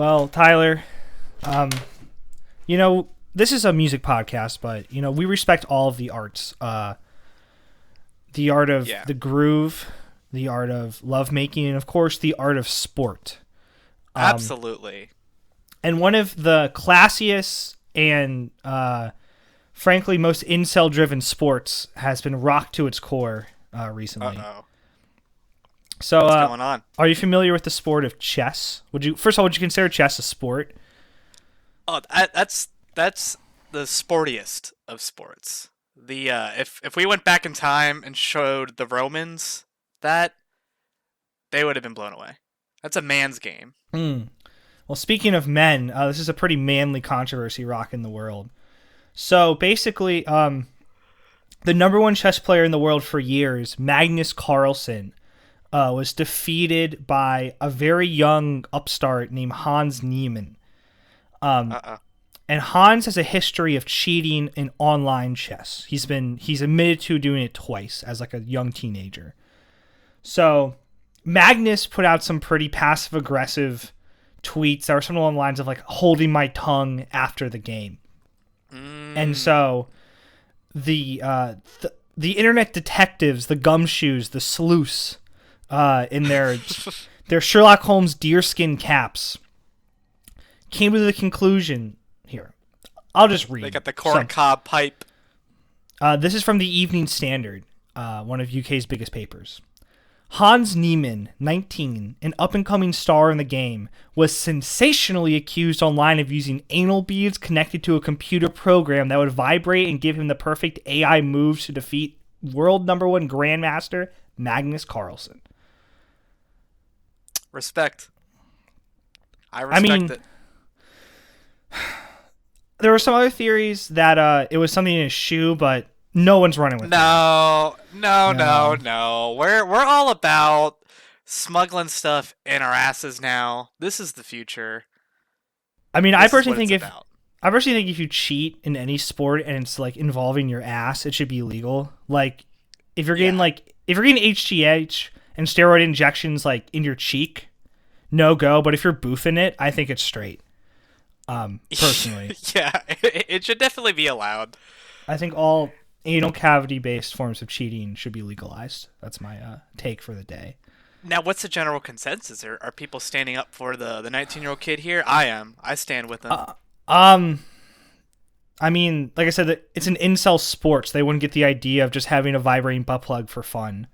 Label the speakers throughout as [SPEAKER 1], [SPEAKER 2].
[SPEAKER 1] Well, Tyler, um, this is a music podcast, but we respect all of the arts. The art of the groove, the art of lovemaking, and of course the art of sport.
[SPEAKER 2] Absolutely.
[SPEAKER 1] And one of the classiest and frankly most incel-driven sports has been rocked to its core recently.
[SPEAKER 2] Uh-oh.
[SPEAKER 1] So,
[SPEAKER 2] what's going on?
[SPEAKER 1] Are you familiar with the sport of chess? Would you consider chess a sport?
[SPEAKER 2] Oh, that's the sportiest of sports. The if we went back in time and showed the Romans that, they would have been blown away. That's a man's game.
[SPEAKER 1] Well, speaking of men, this is a pretty manly controversy rocking the world. So basically, the number one chess player in the world for years, Magnus Carlsen, was defeated by a very young upstart named Hans Niemann. And Hans has a history of cheating in online chess. He's admitted to doing it twice as like a young teenager. So Magnus put out some pretty passive aggressive tweets that were something along the lines of like holding my tongue after the game. And so the internet detectives, the gumshoes, the sleuths, in their Sherlock Holmes deerskin caps, came to the conclusion here. I'll just read.
[SPEAKER 2] They got the corncob pipe.
[SPEAKER 1] This is from the Evening Standard, one of UK's biggest papers. Hans Niemann, 19, an up-and-coming star in the game, was sensationally accused online of using anal beads connected to a computer program that would vibrate and give him the perfect AI moves to defeat world number one grandmaster Magnus Carlsen.
[SPEAKER 2] Respect. I respect it.
[SPEAKER 1] There were some other theories that it was something in his shoe, but no one's running with it.
[SPEAKER 2] No. We're all about smuggling stuff in our asses now. This is the future.
[SPEAKER 1] I mean, I personally think if you cheat in any sport and it's like involving your ass, it should be illegal. Like if you're getting HGH and steroid injections like in your cheek, no go. But if you're boofing it, I think it's straight. Personally.
[SPEAKER 2] Yeah, it should definitely be allowed.
[SPEAKER 1] I think all anal cavity-based forms of cheating should be legalized. That's my take for the day.
[SPEAKER 2] Now, what's the general consensus? Are people standing up for the 19-year-old kid here? I am. I stand with them.
[SPEAKER 1] I mean, like I said, it's an incel sport, so they wouldn't get the idea of just having a vibrating butt plug for fun.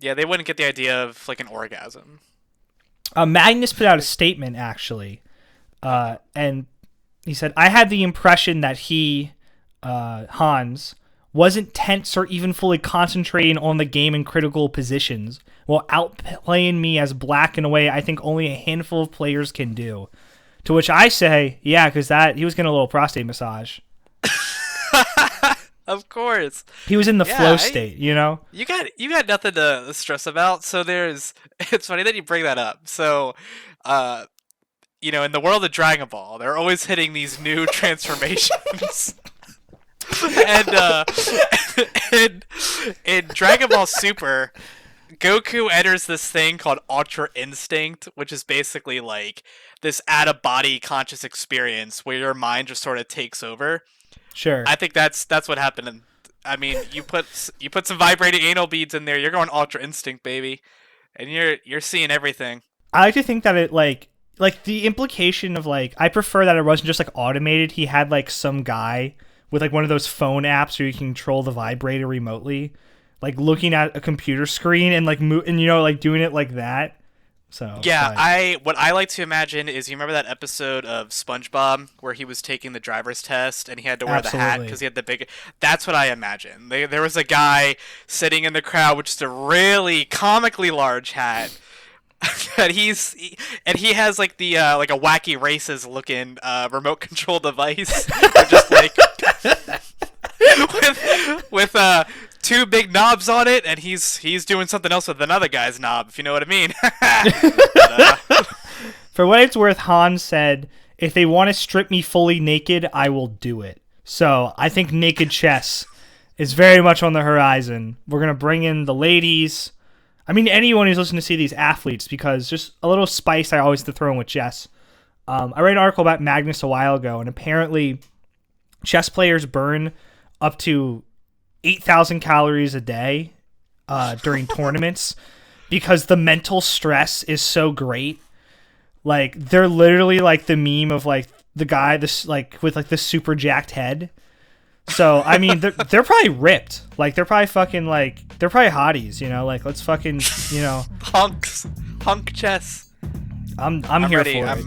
[SPEAKER 2] Yeah, they wouldn't get the idea of like an orgasm.
[SPEAKER 1] Magnus put out a statement, actually, and he said, I had the impression that he, Hans, wasn't tense or even fully concentrating on the game in critical positions, while outplaying me as black in a way I think only a handful of players can do. To which I say, yeah, because he was getting a little prostate massage.
[SPEAKER 2] Of course.
[SPEAKER 1] He was in the flow state, You
[SPEAKER 2] got nothing to stress about. So it's funny that you bring that up. So, in the world of Dragon Ball, they're always hitting these new transformations. And in Dragon Ball Super, Goku enters this thing called Ultra Instinct, which is basically like this out-of-body conscious experience where your mind just sort of takes over.
[SPEAKER 1] Sure.
[SPEAKER 2] I think that's what happened. I mean, you put some vibrating anal beads in there, you're going Ultra Instinct, baby, and you're seeing everything.
[SPEAKER 1] I like to think that it like the implication of like, I prefer that it wasn't just like automated. He had like some guy with like one of those phone apps where you can control the vibrator remotely, like looking at a computer screen and like like doing it like that. So
[SPEAKER 2] yeah, what I like to imagine is, you remember that episode of SpongeBob where he was taking the driver's test and he had to wear the hat because he had the big. That's what I imagine. There was a guy sitting in the crowd with just a really comically large hat. That he has like the like a Wacky Races looking remote control device, just like with two big knobs on it, and he's doing something else with another guy's knob, if you know what I mean.
[SPEAKER 1] For what it's worth, Hans said, if they want to strip me fully naked, I will do it. So I think naked chess is very much on the horizon. We're going to bring in the ladies. I mean, anyone who's listening to see these athletes, because just a little spice I always have to throw in with chess. I read an article about Magnus a while ago, and apparently chess players burn up to 8,000 calories a day during tournaments because the mental stress is so great. Like they're literally like the meme of like the guy this like with like the super jacked head. So I mean they're probably ripped. Like they're probably fucking like they're probably hotties, you know? Like let's fucking, you know,
[SPEAKER 2] hunk chess.
[SPEAKER 1] I'm here
[SPEAKER 2] ready.
[SPEAKER 1] for it.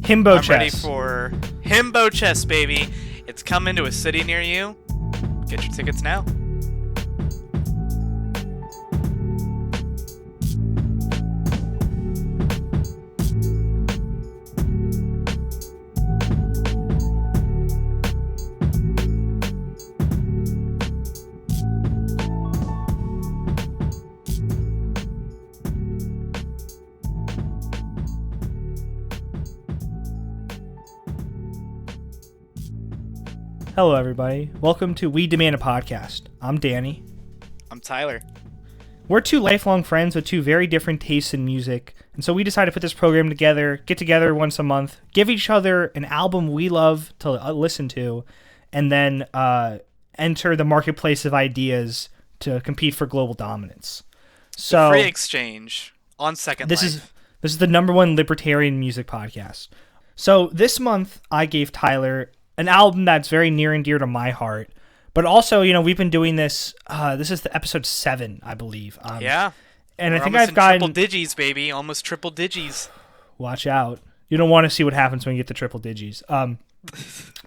[SPEAKER 1] Himbo
[SPEAKER 2] I'm
[SPEAKER 1] chess.
[SPEAKER 2] ready for Himbo chess, baby. It's coming to a city near you. Get your tickets now.
[SPEAKER 1] Hello everybody. Welcome to We Demand a Podcast. I'm Danny.
[SPEAKER 2] I'm Tyler.
[SPEAKER 1] We're two lifelong friends with two very different tastes in music, and so we decided to put this program together, get together once a month, give each other an album we love to listen to, and then enter the marketplace of ideas to compete for global dominance. So
[SPEAKER 2] the free exchange on Second Life.
[SPEAKER 1] This is the number one libertarian music podcast. So this month I gave Tyler an album that's very near and dear to my heart. But also, you know, we've been doing this. This is the episode 7, I believe.
[SPEAKER 2] Yeah.
[SPEAKER 1] And
[SPEAKER 2] We're
[SPEAKER 1] I think
[SPEAKER 2] almost
[SPEAKER 1] I've gotten
[SPEAKER 2] triple digis, baby. Almost triple digis.
[SPEAKER 1] Watch out. You don't want to see what happens when you get to triple digis.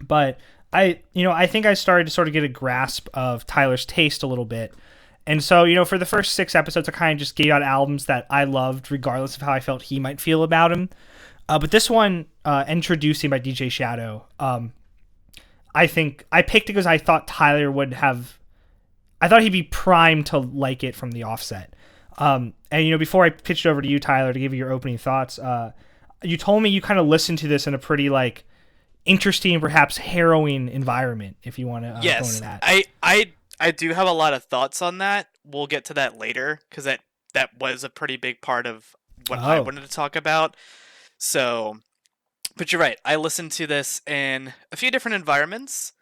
[SPEAKER 1] But I think I started to sort of get a grasp of Tyler's taste a little bit. And so, you know, for the first 6 episodes, I kind of just gave out albums that I loved, regardless of how I felt he might feel about them. But this one, Endtroducing by DJ Shadow, I think I picked it because I thought Tyler would have. I thought he'd be primed to like it from the offset. And you know, before I pitched over to you, Tyler, to give you your opening thoughts, you told me you kind of listened to this in a pretty like interesting, perhaps harrowing environment. If you want to go into that,
[SPEAKER 2] I do have a lot of thoughts on that. We'll get to that later because that was a pretty big part of what I wanted to talk about. So. But you're right. I listened to this in a few different environments,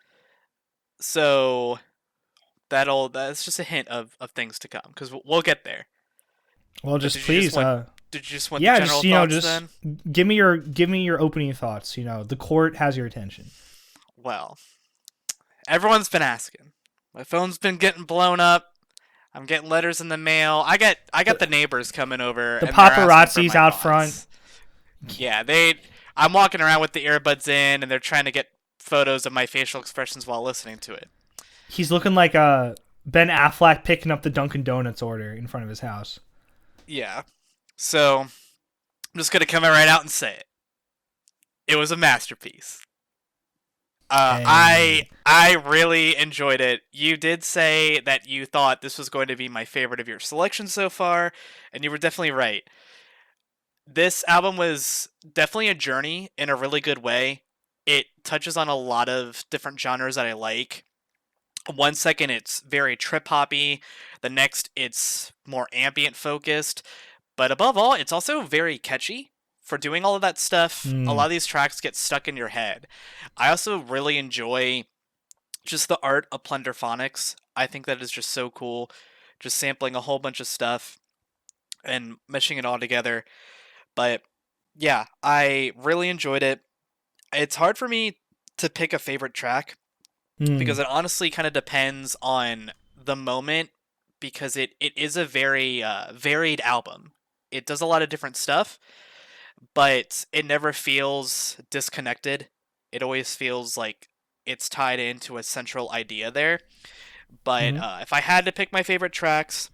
[SPEAKER 2] so that's just a hint of things to come because we'll get there.
[SPEAKER 1] Well, just please.
[SPEAKER 2] Did you just want
[SPEAKER 1] yeah,
[SPEAKER 2] the general
[SPEAKER 1] just
[SPEAKER 2] thoughts
[SPEAKER 1] just
[SPEAKER 2] then?
[SPEAKER 1] give me your opening thoughts. You know, the court has your attention.
[SPEAKER 2] Well, everyone's been asking. My phone's been getting blown up. I'm getting letters in the mail. I got the neighbors coming over.
[SPEAKER 1] The
[SPEAKER 2] and they're asking
[SPEAKER 1] paparazzi's
[SPEAKER 2] for my
[SPEAKER 1] out
[SPEAKER 2] thoughts.
[SPEAKER 1] front.
[SPEAKER 2] Yeah, I'm walking around with the earbuds in, and they're trying to get photos of my facial expressions while listening to it.
[SPEAKER 1] He's looking like Ben Affleck picking up the Dunkin' Donuts order in front of his house.
[SPEAKER 2] Yeah. So, I'm just going to come right out and say it. It was a masterpiece.
[SPEAKER 1] Hey.
[SPEAKER 2] I really enjoyed it. You did say that you thought this was going to be my favorite of your selection so far, and you were definitely right. This album was definitely a journey in a really good way. It touches on a lot of different genres that I like. One second it's very trip hoppy, the next it's more ambient focused, but above all, it's also very catchy. For doing all of that stuff, a lot of these tracks get stuck in your head. I also really enjoy just the art of Plunderphonics. I think that is just so cool. Just sampling a whole bunch of stuff and meshing it all together. But yeah, I really enjoyed it. It's hard for me to pick a favorite track because it honestly kind of depends on the moment because it is a very varied album. It does a lot of different stuff, but it never feels disconnected. It always feels like it's tied into a central idea there. But if I had to pick my favorite tracks,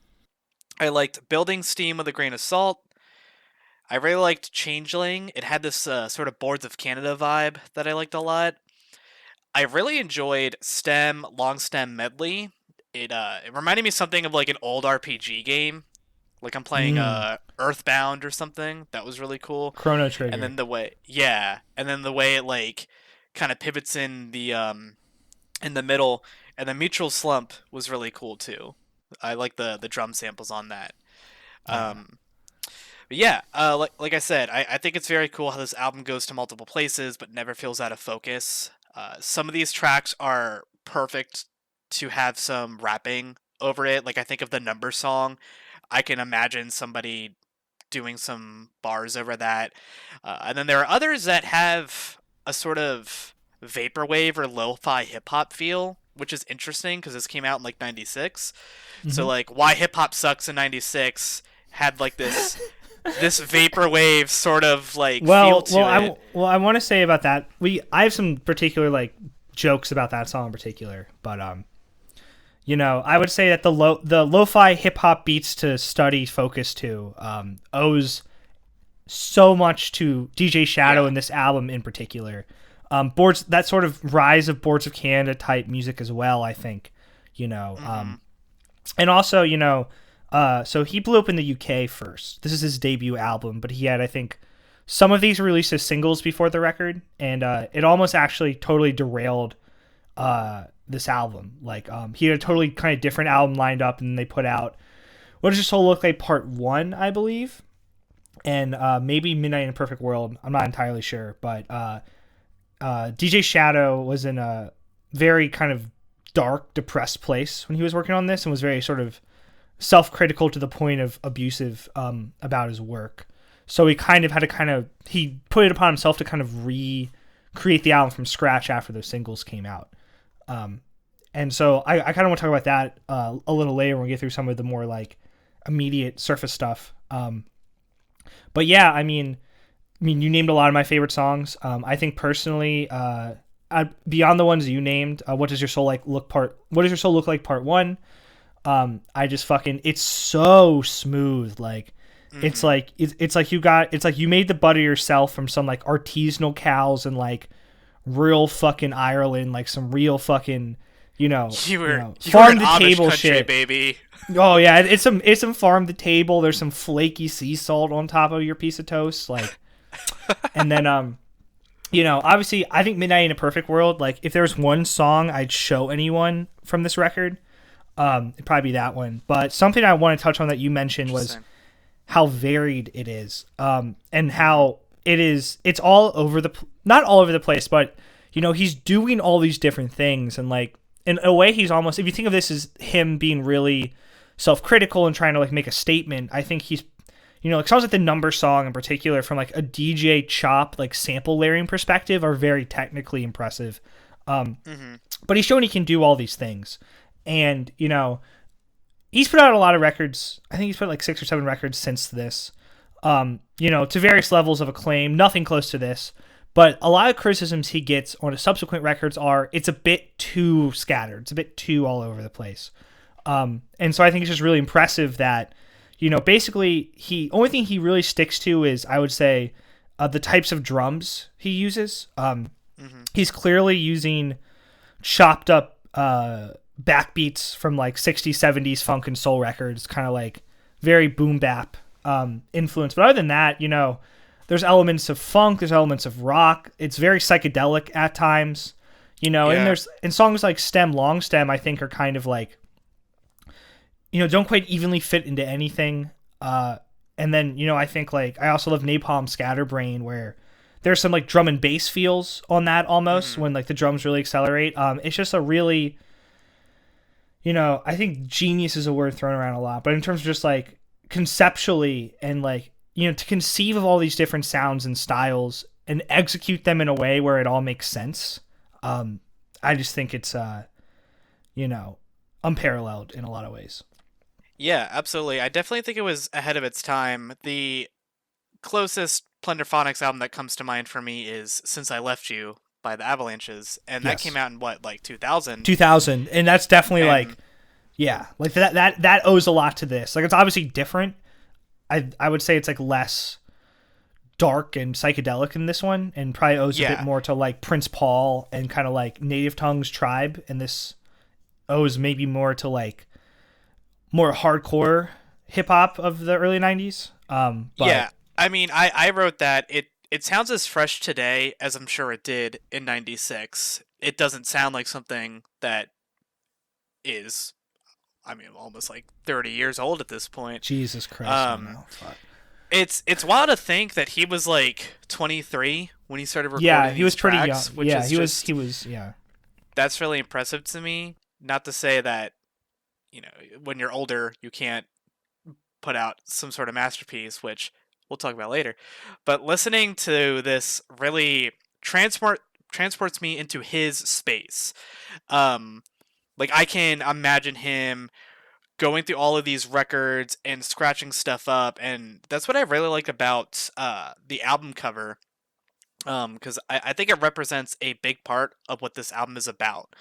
[SPEAKER 2] I liked Building Steam with a Grain of Salt. I really liked Changeling. It had this sort of Boards of Canada vibe that I liked a lot. I really enjoyed Long Stem Medley. It reminded me something of like an old RPG game. Like I'm playing Earthbound or something. That was really cool.
[SPEAKER 1] Chrono Trigger.
[SPEAKER 2] And then the way it like kind of pivots in the middle, and the Mutual Slump was really cool too. I like the drum samples on that. But yeah, like I said, I think it's very cool how this album goes to multiple places but never feels out of focus. Some of these tracks are perfect to have some rapping over it. Like I think of the Number song. I can imagine somebody doing some bars over that. And then there are others that have a sort of vaporwave or lo-fi hip hop feel, which is interesting because this came out in like '96. So
[SPEAKER 1] Hmm.
[SPEAKER 2] like why hip hop sucks in '96 had like this vaporwave sort of like feel to it.
[SPEAKER 1] I want to say about that. I have some particular like jokes about that song in particular, but I would say that the lo-fi hip hop beats to study focus to owes so much to DJ Shadow
[SPEAKER 2] Yeah.
[SPEAKER 1] in this album in particular. Boards that sort of rise of Boards of Canada type music as well. I think, you know,
[SPEAKER 2] Mm-hmm.
[SPEAKER 1] um, and also so he blew up in the UK first. This is his debut album, but he had I think some of these released as singles before the record, and it almost actually totally derailed this album. Like he had a totally kind of different album lined up, and they put out What Does Your Soul Look Like Part 1, I believe, and maybe Midnight in a Perfect World. I'm not entirely sure, but DJ Shadow was in a very kind of dark, depressed place when he was working on this, and was very sort of self-critical to the point of abusive about his work. So he kind of had to he put it upon himself to kind of recreate the album from scratch after those singles came out. Um, and so I kind of want to talk about that a little later when we get through some of the more like immediate surface stuff. But yeah, you named a lot of my favorite songs. I think personally, beyond the ones you named, What Does Your Soul What Does Your Soul Look Like Part 1? I just fucking, it's so smooth. Like,
[SPEAKER 2] Mm-hmm.
[SPEAKER 1] it's like you made the butter yourself from some like artisanal cows in like real fucking Ireland, like some real fucking,
[SPEAKER 2] You were in
[SPEAKER 1] farm to
[SPEAKER 2] Amish
[SPEAKER 1] table
[SPEAKER 2] country,
[SPEAKER 1] shit.
[SPEAKER 2] baby.
[SPEAKER 1] Oh yeah, it's some farm to table. There's some flaky sea salt on top of your piece of toast, like, and then obviously, I think Midnight in a Perfect World. Like, if there's one song I'd show anyone from this record, it'd probably be that one. But something I want to touch on that you mentioned was
[SPEAKER 2] Interesting.
[SPEAKER 1] how varied it is, and
[SPEAKER 2] Mm-hmm.
[SPEAKER 1] how it's all over not all over the place, but he's doing all these different things, and like in a way, he's almost, if you think of this as him being really self-critical and trying to like make a statement, I think he's like songs like the Number song in particular, from like a DJ Chop like sample layering perspective, are very technically impressive. Um,
[SPEAKER 2] Mm-hmm.
[SPEAKER 1] but he's shown he can do all these things, and he's put out a lot of records. I think he's put like 6 or 7 records since this. To various levels of acclaim, nothing close to this. But a lot of criticisms he gets on his subsequent records are it's a bit too scattered. It's a bit too all over the place. And so I think it's just really impressive that, basically only thing he really sticks to is, I would say, the types of drums he uses.
[SPEAKER 2] Mm-hmm.
[SPEAKER 1] He's clearly using chopped up backbeats from like 60s, 70s funk and soul records, kind of like very boom bap influence. But other than that, there's elements of funk, there's elements of rock. It's very psychedelic at times, and
[SPEAKER 2] Yeah.
[SPEAKER 1] songs like Stem, Long Stem, I think are kind of like, don't quite evenly fit into anything. And then, I think like I also love Napalm Scatterbrain, where there's some like drum and bass feels on that almost
[SPEAKER 2] Mm-hmm.
[SPEAKER 1] when like the drums really accelerate. It's just a really, I think genius is a word thrown around a lot, but in terms of just like conceptually and like, to conceive of all these different sounds and styles and execute them in a way where it all makes sense. Um, I just think it's, you know, unparalleled in a lot of ways.
[SPEAKER 2] Yeah, absolutely. I definitely think it was ahead of its time. The closest Plunderphonics album that comes to mind for me is Since I Left You by the Avalanches, and that came
[SPEAKER 1] Yes.
[SPEAKER 2] out in what, like 2000?
[SPEAKER 1] 2000. And that's definitely like,
[SPEAKER 2] And
[SPEAKER 1] yeah, like that owes a lot to this. Like, it's obviously different. I would say it's like less dark and psychedelic in this one, and probably owes a bit
[SPEAKER 2] yeah,
[SPEAKER 1] more to like Prince Paul and kind of like Native Tongues Tribe, and this owes maybe more to like more hardcore hip hop of the early 90s. But
[SPEAKER 2] yeah. I mean, I wrote that it sounds as fresh today as I'm sure it did in '96. It doesn't sound like something that is, I mean, almost like 30 years old at this point.
[SPEAKER 1] Jesus Christ, I
[SPEAKER 2] Um,
[SPEAKER 1] know. Fuck.
[SPEAKER 2] It's wild to think that he was like 23 when he started
[SPEAKER 1] Yeah,
[SPEAKER 2] recording
[SPEAKER 1] he was
[SPEAKER 2] these
[SPEAKER 1] pretty young.
[SPEAKER 2] tracks, which
[SPEAKER 1] Yeah,
[SPEAKER 2] is
[SPEAKER 1] he
[SPEAKER 2] just
[SPEAKER 1] was yeah.
[SPEAKER 2] that's really impressive to me. Not to say that, you know, when you're older, you can't put out some sort of masterpiece, which we'll talk about later. But listening to this really transports me into his space. Um, like I can imagine him going through all of these records and scratching stuff up, and that's what I really like about the album cover. Because I think it represents a big part of what this album is about.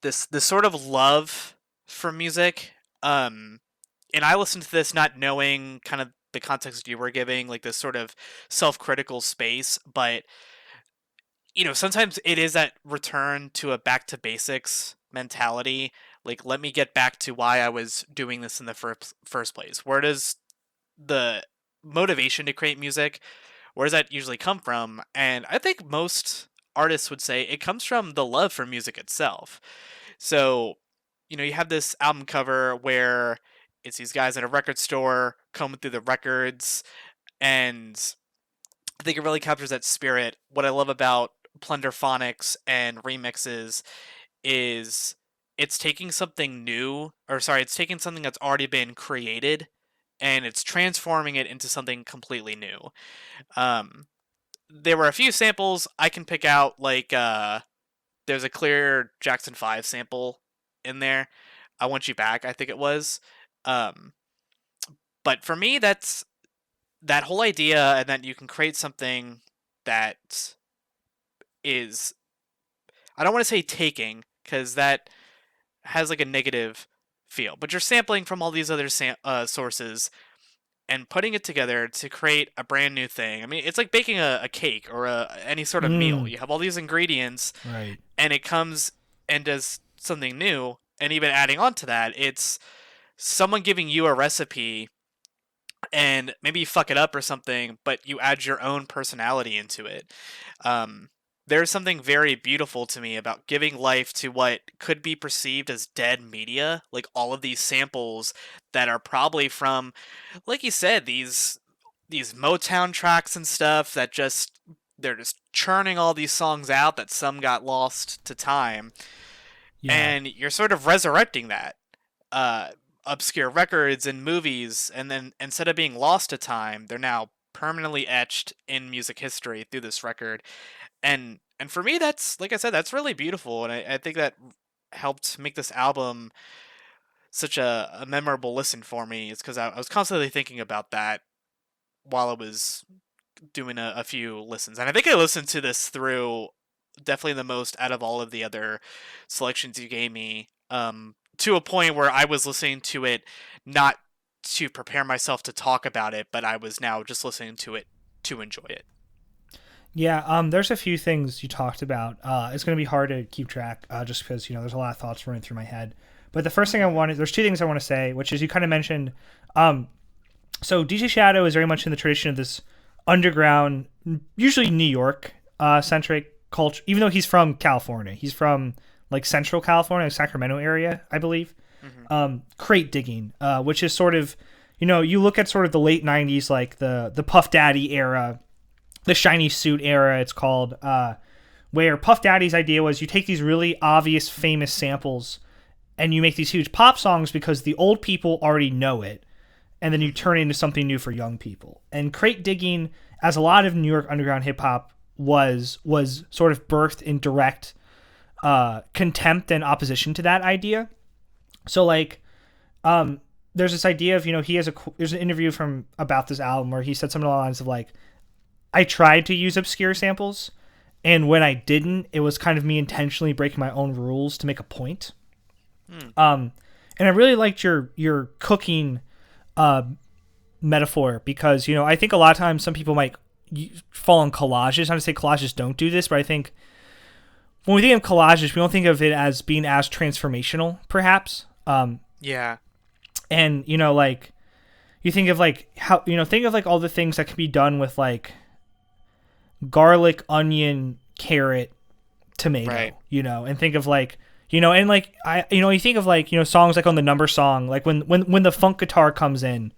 [SPEAKER 2] This sort of love for music. And I listened to this not knowing kind of the context you were giving, like this sort of self-critical space, but sometimes it is that return to a back to basics mentality. Like, let me get back to why I was doing this in the first place. Where does the motivation to create music, where does that usually come from? And I think most artists would say it comes from the love for music itself. So, you have this album cover where it's these guys at a record store combing through the records, and I think it really captures that spirit. What I love about Plunderphonics and remixes is it's taking something new, or sorry, it's taking something that's already been created and it's transforming it into something completely new. Um, there were a few samples I can pick out, like there's a clear Jackson 5 sample in there. I Want You Back, I think it was. Um, but for me, that's that whole idea, and that you can create something that is, I don't want to say taking, because that has like a negative feel, but you're sampling from all these other sources and putting it together to create a brand new thing. I mean, it's like baking a cake or any sort of meal.
[SPEAKER 1] Mm,
[SPEAKER 2] You have all these ingredients,
[SPEAKER 1] right.
[SPEAKER 2] and it comes and does something new. And even adding on to that, it's someone giving you a recipe, and maybe you fuck it up or something, but you add your own personality into it. Um, there's something very beautiful to me about giving life to what could be perceived as dead media, like all of these samples that are probably from, like you said, these Motown tracks and stuff that just they're just churning all these songs out that some got lost to time,
[SPEAKER 1] Yeah.
[SPEAKER 2] and you're sort of resurrecting that. Uh, Obscure records and movies, and then instead of being lost to time, they're now permanently etched in music history through this record. And for me, that's, like I said, that's really beautiful, and I think that helped make this album such a memorable listen for me. It's because I was constantly thinking about that while I was doing a few listens, and I think I listened to this through definitely the most out of all of the other selections you gave me. To a point where I was listening to it not to prepare myself to talk about it, but I was now just listening to it to enjoy it.
[SPEAKER 1] Yeah, there's a few things you talked about. It's going to be hard to keep track just because, there's a lot of thoughts running through my head. But the first thing there's two things I want to say, which is you kind of mentioned, so DJ Shadow is very much in the tradition of this underground, usually New York centric culture, even though he's from California. He's from like Central California, Sacramento area, I believe. Crate digging, which is sort of, you look at sort of the late 90s, like the Puff Daddy era, the shiny suit era, it's called, where Puff Daddy's idea was you take these really obvious famous samples and you make these huge pop songs because the old people already know it, and then you turn it into something new for young people. And crate digging, as a lot of New York underground hip hop was sort of birthed in direct contempt and opposition to that idea. So like, there's this idea of, there's an interview about this album where he said something along the lines of like, I tried to use obscure samples, and when I didn't, it was kind of me intentionally breaking my own rules to make a point. And I really liked your cooking metaphor because, I think a lot of times some people might fall in collages. Not to say collages don't do this, but I think when we think of collages, we don't think of it as being as transformational, perhaps.
[SPEAKER 2] Yeah.
[SPEAKER 1] And, like, you think of like how, think of like all the things that can be done with like garlic, onion, carrot, tomato,
[SPEAKER 2] Right.
[SPEAKER 1] And think of like, and like you think of like, songs like on the Number Song, like when the funk guitar comes in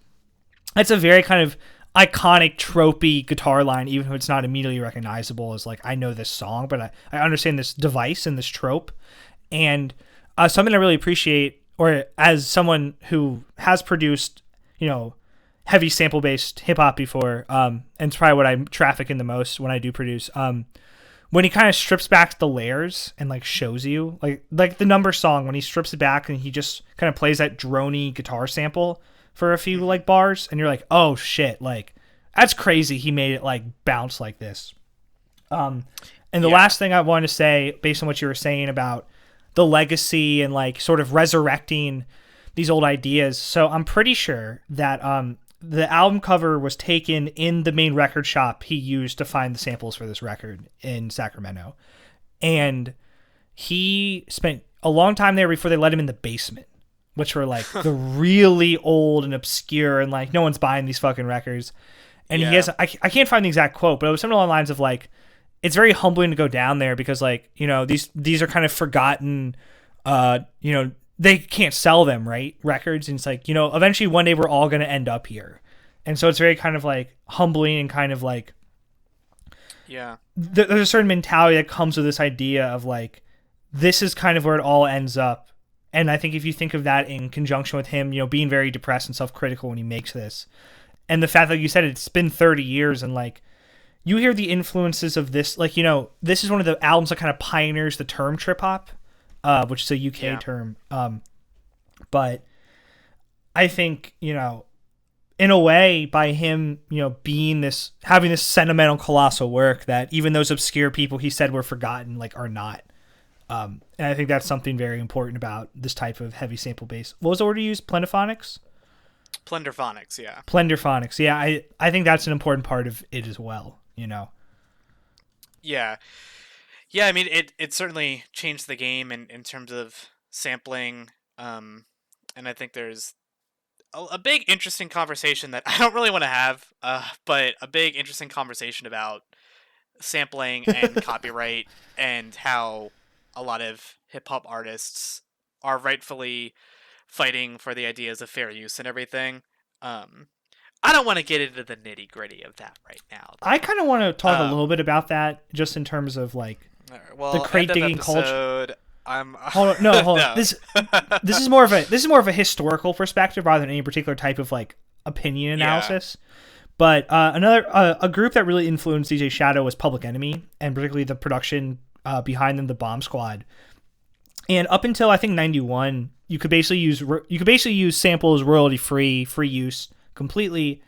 [SPEAKER 1] That's a very kind of iconic, tropey guitar line, even if it's not immediately recognizable as like, I know this song, but I understand this device and this trope. And something I really appreciate, or as someone who has produced, you know, heavy sample based hip hop before, and it's probably what I traffic in the most when I do produce. When he kind of strips back the layers and like shows you like the Number song, when he strips it back and he just kind of plays that drony guitar sample for a few like bars, and you're like, oh shit, like that's crazy. He made it like bounce like this. And the last thing I want to say, based on what you were saying about the legacy and like sort of resurrecting these old ideas. So I'm pretty sure that the album cover was taken in the main record shop he used to find the samples for this record in Sacramento. And he spent a long time there before they let him in the basement, which were like the really old and obscure and like no one's buying these fucking records. And he has, I can't find the exact quote, but it was something along the lines of like, it's very humbling to go down there because like, you know, these are kind of forgotten, you know, they can't sell them, right? Records. And it's like, you know, eventually one day we're all going to end up here. And so it's very kind of like humbling and kind of like, there's a certain mentality that comes with this idea of like, this is kind of where it all ends up. And I think if you think of that in conjunction with him, you know, being very depressed and self-critical when he makes this, and the fact that you said it's been 30 years and like, you hear the influences of this, like, you know, this is one of the albums that kind of pioneers the term trip hop, which is a UK term. But I think, you know, in a way, by him, you know, having this sentimental, colossal work that even those obscure people he said were forgotten, like, are not. And I think that's something very important about this type of heavy sample bass. What was the word you used? Plendophonics?
[SPEAKER 2] Plendophonics, yeah.
[SPEAKER 1] Plendophonics, yeah. I think that's an important part of it as well, you know?
[SPEAKER 2] Yeah. Yeah, I mean, it certainly changed the game in terms of sampling, and I think there's a big, interesting conversation that I don't really want to have, but a big, interesting conversation about sampling and copyright and how a lot of hip-hop artists are rightfully fighting for the ideas of fair use and everything. I don't want to get into the nitty-gritty of that right now,
[SPEAKER 1] I
[SPEAKER 2] though.
[SPEAKER 1] kind of want to talk a little bit about that, just in terms of like
[SPEAKER 2] Well,
[SPEAKER 1] the crate digging
[SPEAKER 2] episode,
[SPEAKER 1] culture.
[SPEAKER 2] I'm
[SPEAKER 1] Hold on, no, hold on. This is more of a historical perspective rather than any particular type of like opinion analysis. Yeah. But another a group that really influenced DJ Shadow was Public Enemy, and particularly the production behind them, the Bomb Squad. And up until I think '91, you could basically use samples royalty free use completely.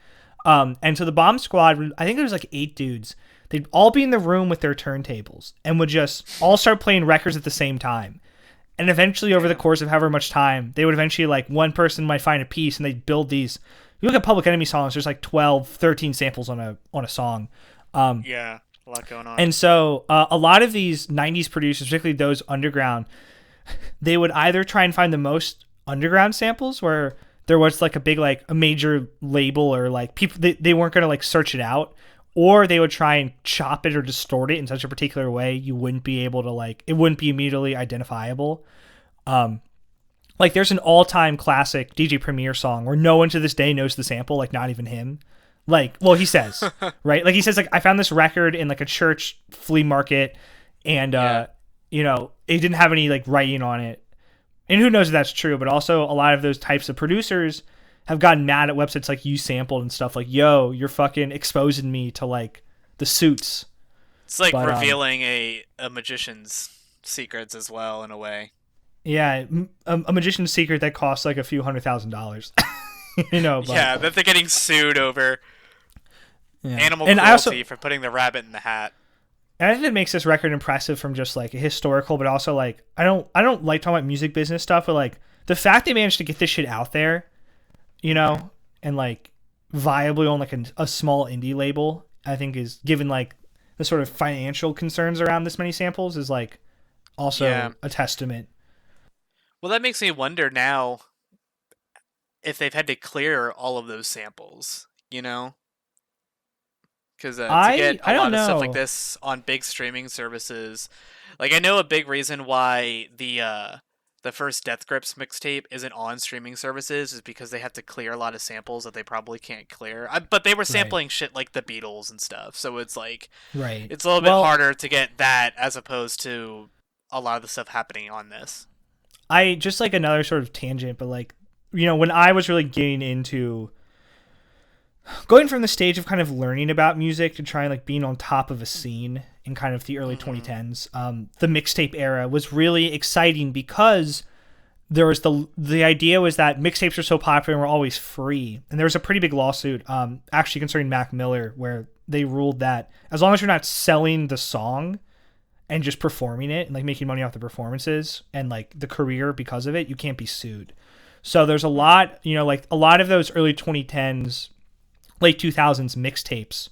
[SPEAKER 1] And so the Bomb Squad, I think there was like 8 dudes. They'd all be in the room with their turntables and would just all start playing records at the same time. And eventually, over the course of however much time, they would eventually, like, one person might find a piece and they'd build these. You look at Public Enemy songs, there's like 12, 13 samples on a song.
[SPEAKER 2] Yeah, a lot going on.
[SPEAKER 1] And so a lot of these 90s producers, particularly those underground, they would either try and find the most underground samples where there was like a big, like a major label or like people, they weren't going to like search it out, or they would try and chop it or distort it in such a particular way you wouldn't be able to like, it wouldn't be immediately identifiable. Like there's an all-time classic DJ Premier song where no one to this day knows the sample, like not even him. Like, well, he says, right? Like he says, like, I found this record in like a church flea market and, you know, it didn't have any like writing on it. And who knows if that's true, but also a lot of those types of producers have gotten mad at websites like You Sampled and stuff like, yo, you're fucking exposing me to like the suits.
[SPEAKER 2] It's like revealing a magician's secrets as well in a way.
[SPEAKER 1] Yeah, a magician's secret that costs like a few $100,000. You know, but,
[SPEAKER 2] yeah, that they're getting sued over animal cruelty for putting the rabbit in the hat.
[SPEAKER 1] And I think it makes this record impressive from just like a historical, but also like I don't like talking about music business stuff, but like the fact they managed to get this shit out there, you know, and like viably on like a small indie label, I think is, given like the sort of financial concerns around this many samples, is like also a testament.
[SPEAKER 2] Well, that makes me wonder now if they've had to clear all of those samples, you know? Because to get a lot of stuff like this on big streaming services, like I know a big reason why the the first Death Grips mixtape isn't on streaming services is because they have to clear a lot of samples that they probably can't clear. But they were
[SPEAKER 1] Right.
[SPEAKER 2] sampling shit like the Beatles and stuff, so it's like
[SPEAKER 1] Right.
[SPEAKER 2] it's a little bit
[SPEAKER 1] Well,
[SPEAKER 2] harder to get that as opposed to a lot of the stuff happening on this.
[SPEAKER 1] I just like another sort of tangent, but like, when I was really getting into going from the stage of kind of learning about music to trying like being on top of a scene in kind of the early
[SPEAKER 2] Mm-hmm.
[SPEAKER 1] 2010s, the mixtape era was really exciting because there was the idea was that mixtapes are so popular and were always free, and there was a pretty big lawsuit, actually concerning Mac Miller, where they ruled that as long as you're not selling the song and just performing it and like making money off the performances and like the career because of it, you can't be sued. So there's a lot, like a lot of those early 2010s, late 2000s mixtapes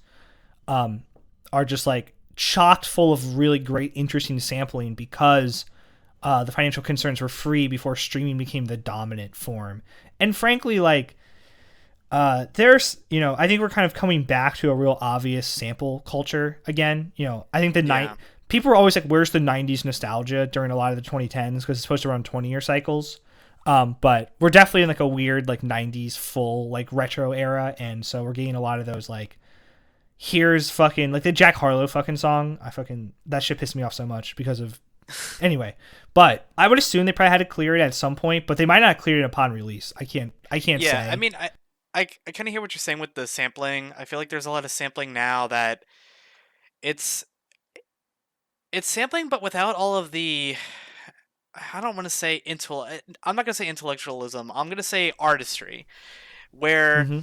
[SPEAKER 1] are just like chocked full of really great, interesting sampling because the financial concerns were free before streaming became the dominant form. And frankly, like, there's, I think we're kind of coming back to a real obvious sample culture again. I think the night
[SPEAKER 2] Yeah.
[SPEAKER 1] people were always like, where's the 90s nostalgia during a lot of the 2010s because it's supposed to run 20-year cycles. But we're definitely in like a weird like 90s full like retro era. And so we're getting a lot of those like, here's fucking like the Jack Harlow fucking song. That shit pissed me off so much because of anyway. But I would assume they probably had to clear it at some point, but they might not clear it upon release. I can't
[SPEAKER 2] Yeah, I
[SPEAKER 1] say.
[SPEAKER 2] mean, I kind of hear what you're saying with the sampling. I feel like there's a lot of sampling now that it's it's sampling, but without all of the. I don't want to say I'm not gonna say intellectualism. I'm gonna say artistry. Where
[SPEAKER 1] Mm-hmm.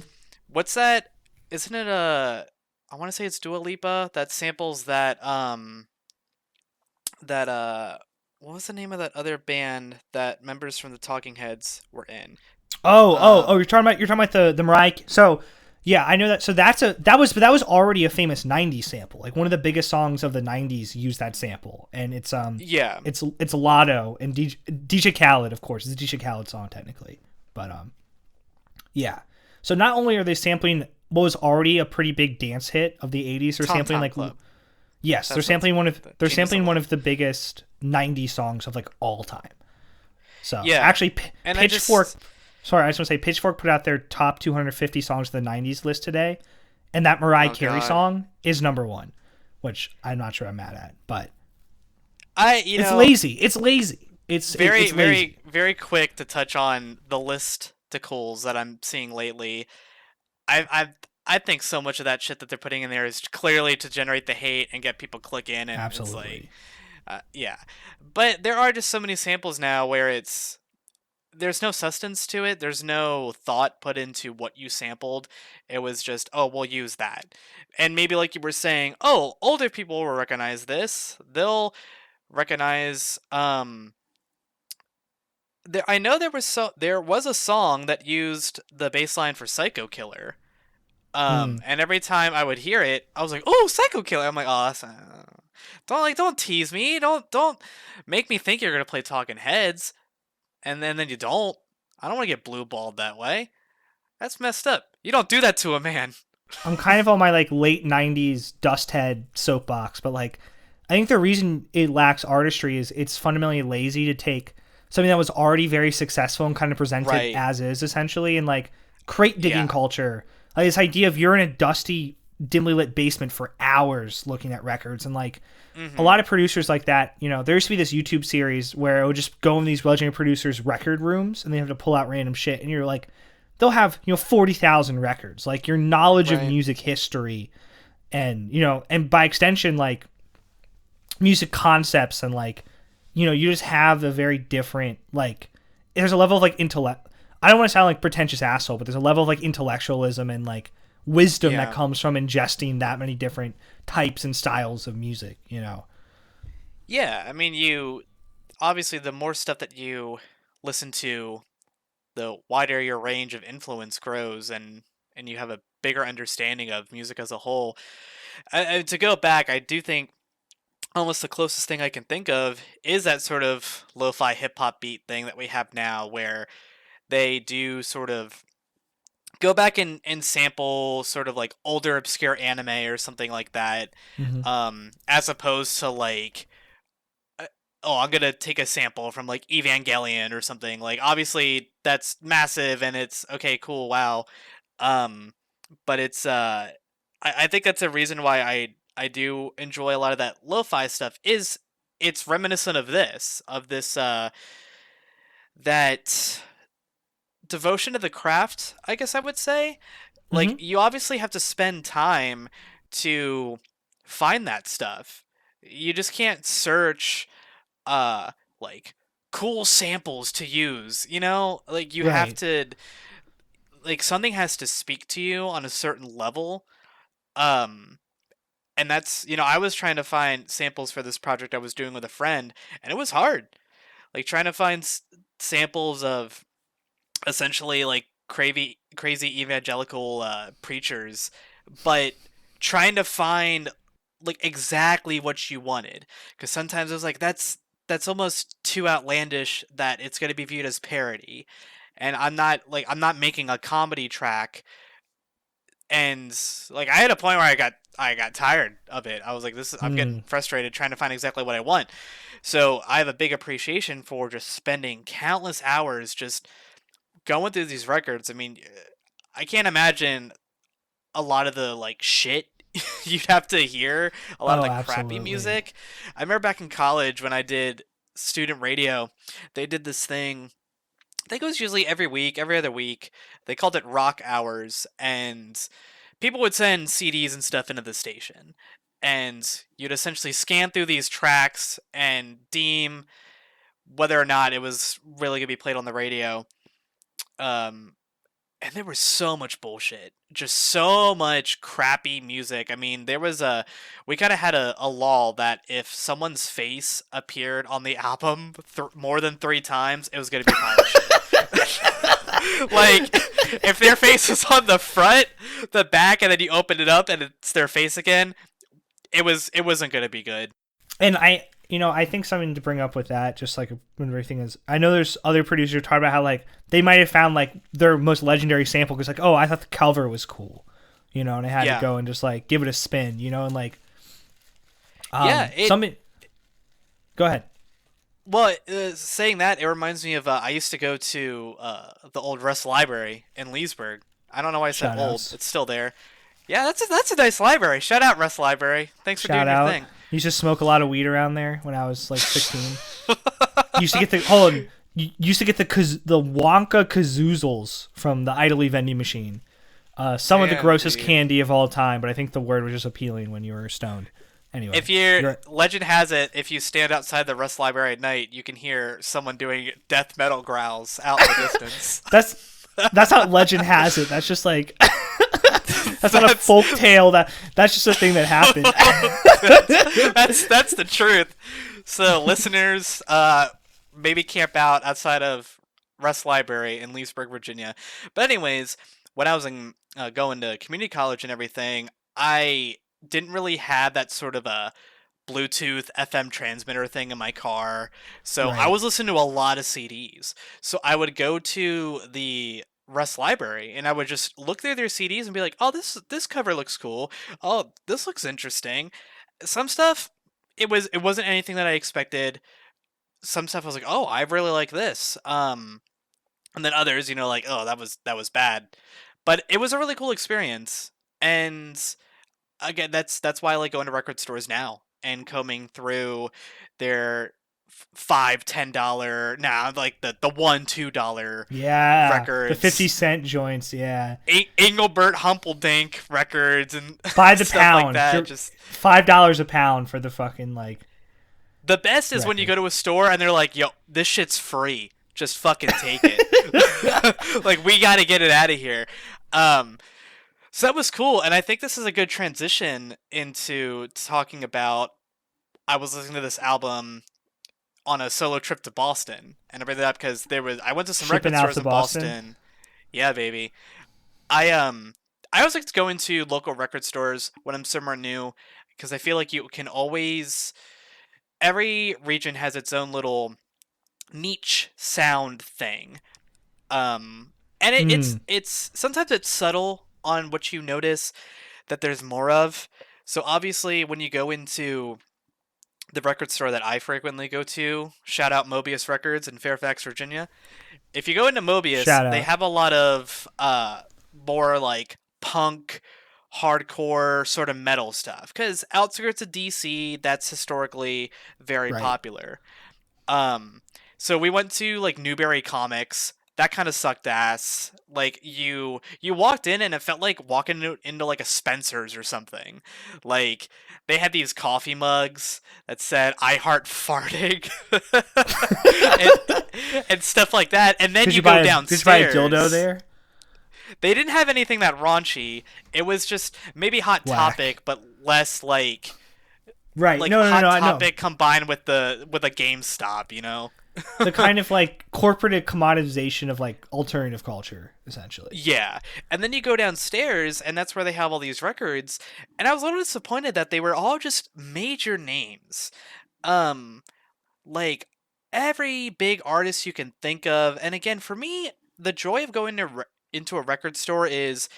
[SPEAKER 2] what's that? Isn't it a? I want to say it's Dua Lipa that samples that what was the name of that other band that members from the Talking Heads were in?
[SPEAKER 1] Oh!
[SPEAKER 2] Um,
[SPEAKER 1] You're talking about the Mariah. So yeah, I know that. So that was already a famous '90s sample. Like one of the biggest songs of the '90s used that sample, and
[SPEAKER 2] yeah,
[SPEAKER 1] it's Lotto and DJ Khaled, of course. It's a DJ Khaled song technically, but yeah. So not only are they sampling what was already a pretty big dance hit of the '80s, they're
[SPEAKER 2] Tom
[SPEAKER 1] sampling
[SPEAKER 2] Tom
[SPEAKER 1] like
[SPEAKER 2] Club.
[SPEAKER 1] yes, they're
[SPEAKER 2] That's what's
[SPEAKER 1] sampling one of
[SPEAKER 2] the
[SPEAKER 1] they're
[SPEAKER 2] Genius
[SPEAKER 1] sampling
[SPEAKER 2] of
[SPEAKER 1] one
[SPEAKER 2] Love.
[SPEAKER 1] of the biggest '90s songs of like all time. So
[SPEAKER 2] Yeah,
[SPEAKER 1] actually,
[SPEAKER 2] and I
[SPEAKER 1] Pitchfork.
[SPEAKER 2] just
[SPEAKER 1] Sorry, I just want to say Pitchfork put out their top 250 songs of the '90s list today, and that Mariah
[SPEAKER 2] oh
[SPEAKER 1] Carey
[SPEAKER 2] god,
[SPEAKER 1] song is number one, which I'm not sure I'm mad at, but
[SPEAKER 2] I
[SPEAKER 1] it's lazy. It's lazy.
[SPEAKER 2] very
[SPEAKER 1] It's lazy.
[SPEAKER 2] very quick to touch on the list decals that I'm seeing lately. I think so much of that shit that they're putting in there is clearly to generate the hate and get people click in, and it's like,
[SPEAKER 1] Absolutely.
[SPEAKER 2] yeah. But there are just so many samples now where there's no substance to it. There's no thought put into what you sampled. It was just, oh, we'll use that. And maybe like you were saying, oh, older people will recognize this. They'll recognize I know there was a song that used the bass line for Psycho Killer.
[SPEAKER 1] Hmm.
[SPEAKER 2] And every time I would hear it, I was like, "Oh, Psycho Killer!" I'm like, "Oh, don't tease me. Don't make me think you're gonna play Talking Heads, and then you don't. I don't want to get blue balled that way. That's messed up. You don't do that to a man."
[SPEAKER 1] I'm kind of on my like late '90s dust head soapbox, but like I think the reason it lacks artistry is it's fundamentally lazy to take something that was already very successful and kind of present it
[SPEAKER 2] Right.
[SPEAKER 1] as is essentially, and like crate digging
[SPEAKER 2] Yeah.
[SPEAKER 1] culture. Like this idea of you're in a dusty, dimly lit basement for hours looking at records, and like a
[SPEAKER 2] Mm-hmm.
[SPEAKER 1] lot of producers like that. There used to be this YouTube series where it would just go in these legendary producers' record rooms, and they have to pull out random shit, and you're like, they'll have 40,000 records. Like your knowledge of
[SPEAKER 2] Right.
[SPEAKER 1] music history, and and by extension, like music concepts, and like you just have a very different like. There's a level of like intellect. I don't want to sound like pretentious asshole, but there's a level of like intellectualism and like wisdom that
[SPEAKER 2] Yeah.
[SPEAKER 1] comes from ingesting that many different types and styles of music.
[SPEAKER 2] Yeah. I mean, you obviously the more stuff that you listen to, the wider your range of influence grows, and you have a bigger understanding of music as a whole. To go back, I do think almost the closest thing I can think of is that sort of lo-fi hip hop beat thing that we have now, where they do sort of go back and sample sort of like older obscure anime or something like that,
[SPEAKER 1] Mm-hmm.
[SPEAKER 2] as opposed to like oh, I'm gonna take a sample from like Evangelion or something. Like obviously that's massive and it's okay, cool, wow. Um, but it's I think that's a reason why I do enjoy a lot of that lo-fi stuff. Is it's reminiscent of this that devotion to the craft, I guess I would say. Like
[SPEAKER 1] Hmm.
[SPEAKER 2] you obviously have to spend time to find that stuff. You just can't search uh like cool samples to use, you know? Like you have
[SPEAKER 1] Right.
[SPEAKER 2] to like something has to speak to you on a certain level. Um and that's, I was trying to find samples for this project I was doing with a friend and it was hard. Like trying to find samples of essentially like crazy evangelical preachers, but trying to find like exactly what you wanted, because sometimes it was like that's almost too outlandish that it's going to be viewed as parody, and I'm not making a comedy track. And like I had a point where I got tired of it. I was like, I'm
[SPEAKER 1] Mm.
[SPEAKER 2] getting frustrated trying to find exactly what I want. So I have a big appreciation for just spending countless hours just going through these records. I mean, I can't imagine a lot of the like shit you'd have to hear, a lot of
[SPEAKER 1] Oh,
[SPEAKER 2] the crappy
[SPEAKER 1] absolutely.
[SPEAKER 2] music. I remember back in college when I did student radio, they did this thing. I think it was usually every week, every other week. They called it rock hours, and people would send CDs and stuff into the station. And you'd essentially scan through these tracks and deem whether or not it was really going to be played on the radio. Um, and there was so much bullshit, just so much crappy music. I mean, we kind of had a law that if someone's face appeared on the album more than 3 times, it was going to be pile of shit. Like, if their face was on the front, the back, and then you open it up and it's their face again, it wasn't going to be good.
[SPEAKER 1] And I think something to bring up with that, just like another thing is, I know there's other producers who talk about how like they might have found like their most legendary sample because like, oh, I thought the cover was cool, and I had to
[SPEAKER 2] Yeah.
[SPEAKER 1] go and just like give it a spin, and like
[SPEAKER 2] Yeah,
[SPEAKER 1] something. Go ahead.
[SPEAKER 2] well, saying that, it reminds me of I used to go to the old Russ Library in Leesburg. I don't know why I said
[SPEAKER 1] Shout
[SPEAKER 2] old.
[SPEAKER 1] outs.
[SPEAKER 2] It's still there. Yeah, that's a nice library. Shout out Russ Library. Thanks for
[SPEAKER 1] Shout
[SPEAKER 2] doing your
[SPEAKER 1] out.
[SPEAKER 2] thing.
[SPEAKER 1] Used to smoke a lot of weed around there when I was like 16. Used to get the hold on. You used to get the Wonka kazoozles from the idly vending machine. Some of the
[SPEAKER 2] Damn,
[SPEAKER 1] grossest
[SPEAKER 2] dude.
[SPEAKER 1] candy of all time, but I think the word was just appealing when you were stoned. Anyway,
[SPEAKER 2] If you're
[SPEAKER 1] you're
[SPEAKER 2] Legend has it, if you stand outside the Russ Library at night, you can hear someone doing death metal growls out in the distance.
[SPEAKER 1] that's not legend has it. That's just like that's not a
[SPEAKER 2] that's,
[SPEAKER 1] folk tale. That's just a thing that happened.
[SPEAKER 2] that's the truth. So listeners, maybe camp out outside of Russ Library in Leesburg, Virginia. But anyways, when I was going to community college and everything, I didn't really have that sort of a Bluetooth FM transmitter thing in my car. So I
[SPEAKER 1] Right.
[SPEAKER 2] was listening to a lot of CDs. So I would go to the Russ Library and I would just look through their CDs and be like, "Oh, this cover looks cool. Oh, this looks interesting." Some stuff it wasn't anything that I expected. Some stuff I was like, "Oh, I really like this." And then others, like, "Oh, that was bad." But it was a really cool experience. And again, that's why I like going to record stores now and combing through their $5, $10, now like the $1, $2
[SPEAKER 1] Yeah, the 50
[SPEAKER 2] records,
[SPEAKER 1] cent joints. Yeah,
[SPEAKER 2] Engelbert Humperdinck records and
[SPEAKER 1] by the
[SPEAKER 2] stuff like
[SPEAKER 1] pound.
[SPEAKER 2] that.
[SPEAKER 1] You're
[SPEAKER 2] Just
[SPEAKER 1] $5 a pound for the fucking like
[SPEAKER 2] the best is when you
[SPEAKER 1] record.
[SPEAKER 2] go to a store and they're like, "Yo, this shit's free. Just fucking take it." Like we got to get it out of here. Um, so that was cool, and I think this is a good transition into talking about. I was listening to this album on a solo trip to Boston, and I bring that up because I went to some
[SPEAKER 1] Shipping
[SPEAKER 2] record
[SPEAKER 1] out
[SPEAKER 2] stores
[SPEAKER 1] to
[SPEAKER 2] in
[SPEAKER 1] Boston.
[SPEAKER 2] Boston. Yeah, baby. I always like to go into local record stores when I'm somewhere new because I feel like you can always every region has its own little niche sound thing. And
[SPEAKER 1] Hmm.
[SPEAKER 2] it's sometimes it's subtle on what you notice that there's more of. So obviously when you go into the record store that I frequently go to. Shout out Mobius Records in Fairfax, Virginia. If you go into Mobius,
[SPEAKER 1] Shout
[SPEAKER 2] they
[SPEAKER 1] out.
[SPEAKER 2] have a lot of more like punk, hardcore sort of metal stuff. Because outskirts of DC, that's historically very
[SPEAKER 1] Right.
[SPEAKER 2] popular. Um, so we went to like Newberry Comics. That kind of sucked ass. Like you walked in and it felt like walking into like a Spencer's or something. Like they had these coffee mugs that said "I heart farting" and, and stuff like that. And then you go
[SPEAKER 1] Did you buy a dildo
[SPEAKER 2] downstairs.
[SPEAKER 1] there?
[SPEAKER 2] They didn't have anything that raunchy. It was just maybe Hot
[SPEAKER 1] Whack.
[SPEAKER 2] Topic, but less
[SPEAKER 1] Right.
[SPEAKER 2] like
[SPEAKER 1] No, no, no,
[SPEAKER 2] Hot
[SPEAKER 1] I know.
[SPEAKER 2] Topic combined with a GameStop, you know?
[SPEAKER 1] The kind of like corporate commoditization of like alternative culture, essentially.
[SPEAKER 2] Yeah. And then you go downstairs and that's where they have all these records. And I was a little disappointed that they were all just major names. Um like every big artist you can think of. And again, for me, the joy of going into a record store is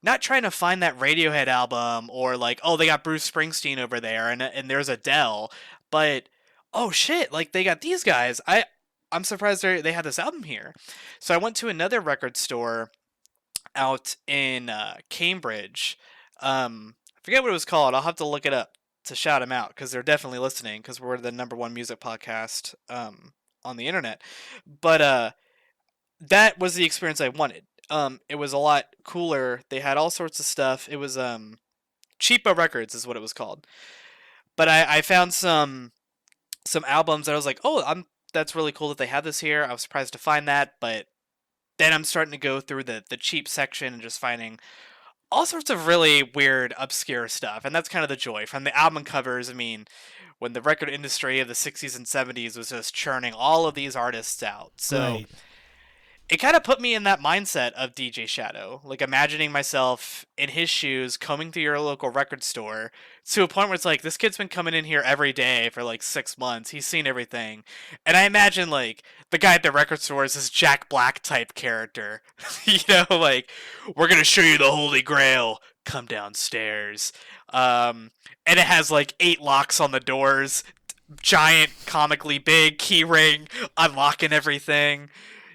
[SPEAKER 2] not trying to find that Radiohead album or like, oh, they got Bruce Springsteen over there and there's Adele, but oh shit, like they got these guys. I'm surprised they had this album here. So I went to another record store out in Cambridge. I forget what it was called. I'll have to look it up to shout them out because they're definitely listening because we're the number one music podcast on the internet. But that was the experience I wanted. It was a lot cooler. They had all sorts of stuff. It was Cheapo Records is what it was called. But I found some albums that I was like, oh, I'm that's really cool that they have this here. I was surprised to find that, but then I'm starting to go through the cheap section and just finding all sorts of really weird, obscure stuff, and that's kind of the joy from the album covers. I mean, when the record industry of the 60s and 70s was just churning all of these artists out, so
[SPEAKER 1] Right.
[SPEAKER 2] it kind of put me in that mindset of DJ Shadow, like imagining myself in his shoes, combing through your local record store to a point where it's like, this kid's been coming in here every day for like 6 months. He's seen everything. And I imagine like the guy at the record store is this Jack Black type character. You know, like, we're going to show you the Holy Grail. Come downstairs. And it has like 8 locks on the doors, giant, comically big key ring, unlocking everything,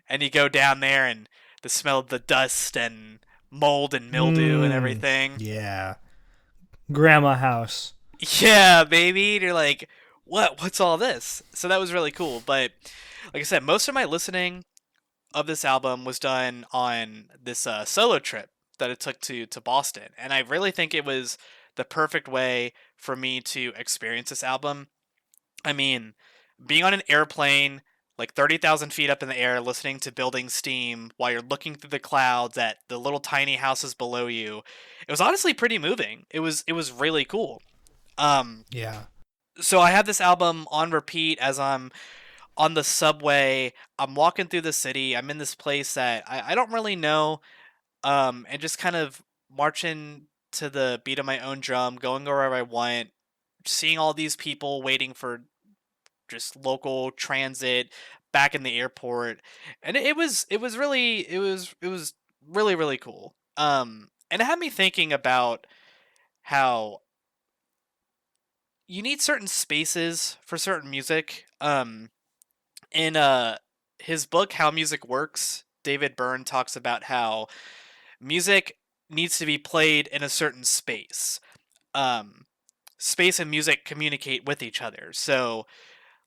[SPEAKER 2] and you go down there and the smell of the dust and mold and mildew and
[SPEAKER 1] Mmm.
[SPEAKER 2] everything.
[SPEAKER 1] Yeah. Grandma house.
[SPEAKER 2] Yeah, baby. And you're like, what? What's all this? So that was really cool. But like I said, most of my listening of this album was done on this solo trip that it took to Boston, and I really think it was the perfect way for me to experience this album. I mean, being on an airplane, like 30,000 feet up in the air, listening to building steam while you're looking through the clouds at the little tiny houses below you, it was honestly pretty moving. It was really cool. Um,
[SPEAKER 1] Yeah.
[SPEAKER 2] so I have this album on repeat as I'm on the subway. I'm walking through the city. I'm in this place that I don't really know, and just kind of marching to the beat of my own drum, going wherever I want, seeing all these people waiting for just local transit back in the airport, and it was really really cool. And it had me thinking about how you need certain spaces for certain music. In his book How Music Works, David Byrne talks about how music needs to be played in a certain space. Um, Space and music communicate with each other. So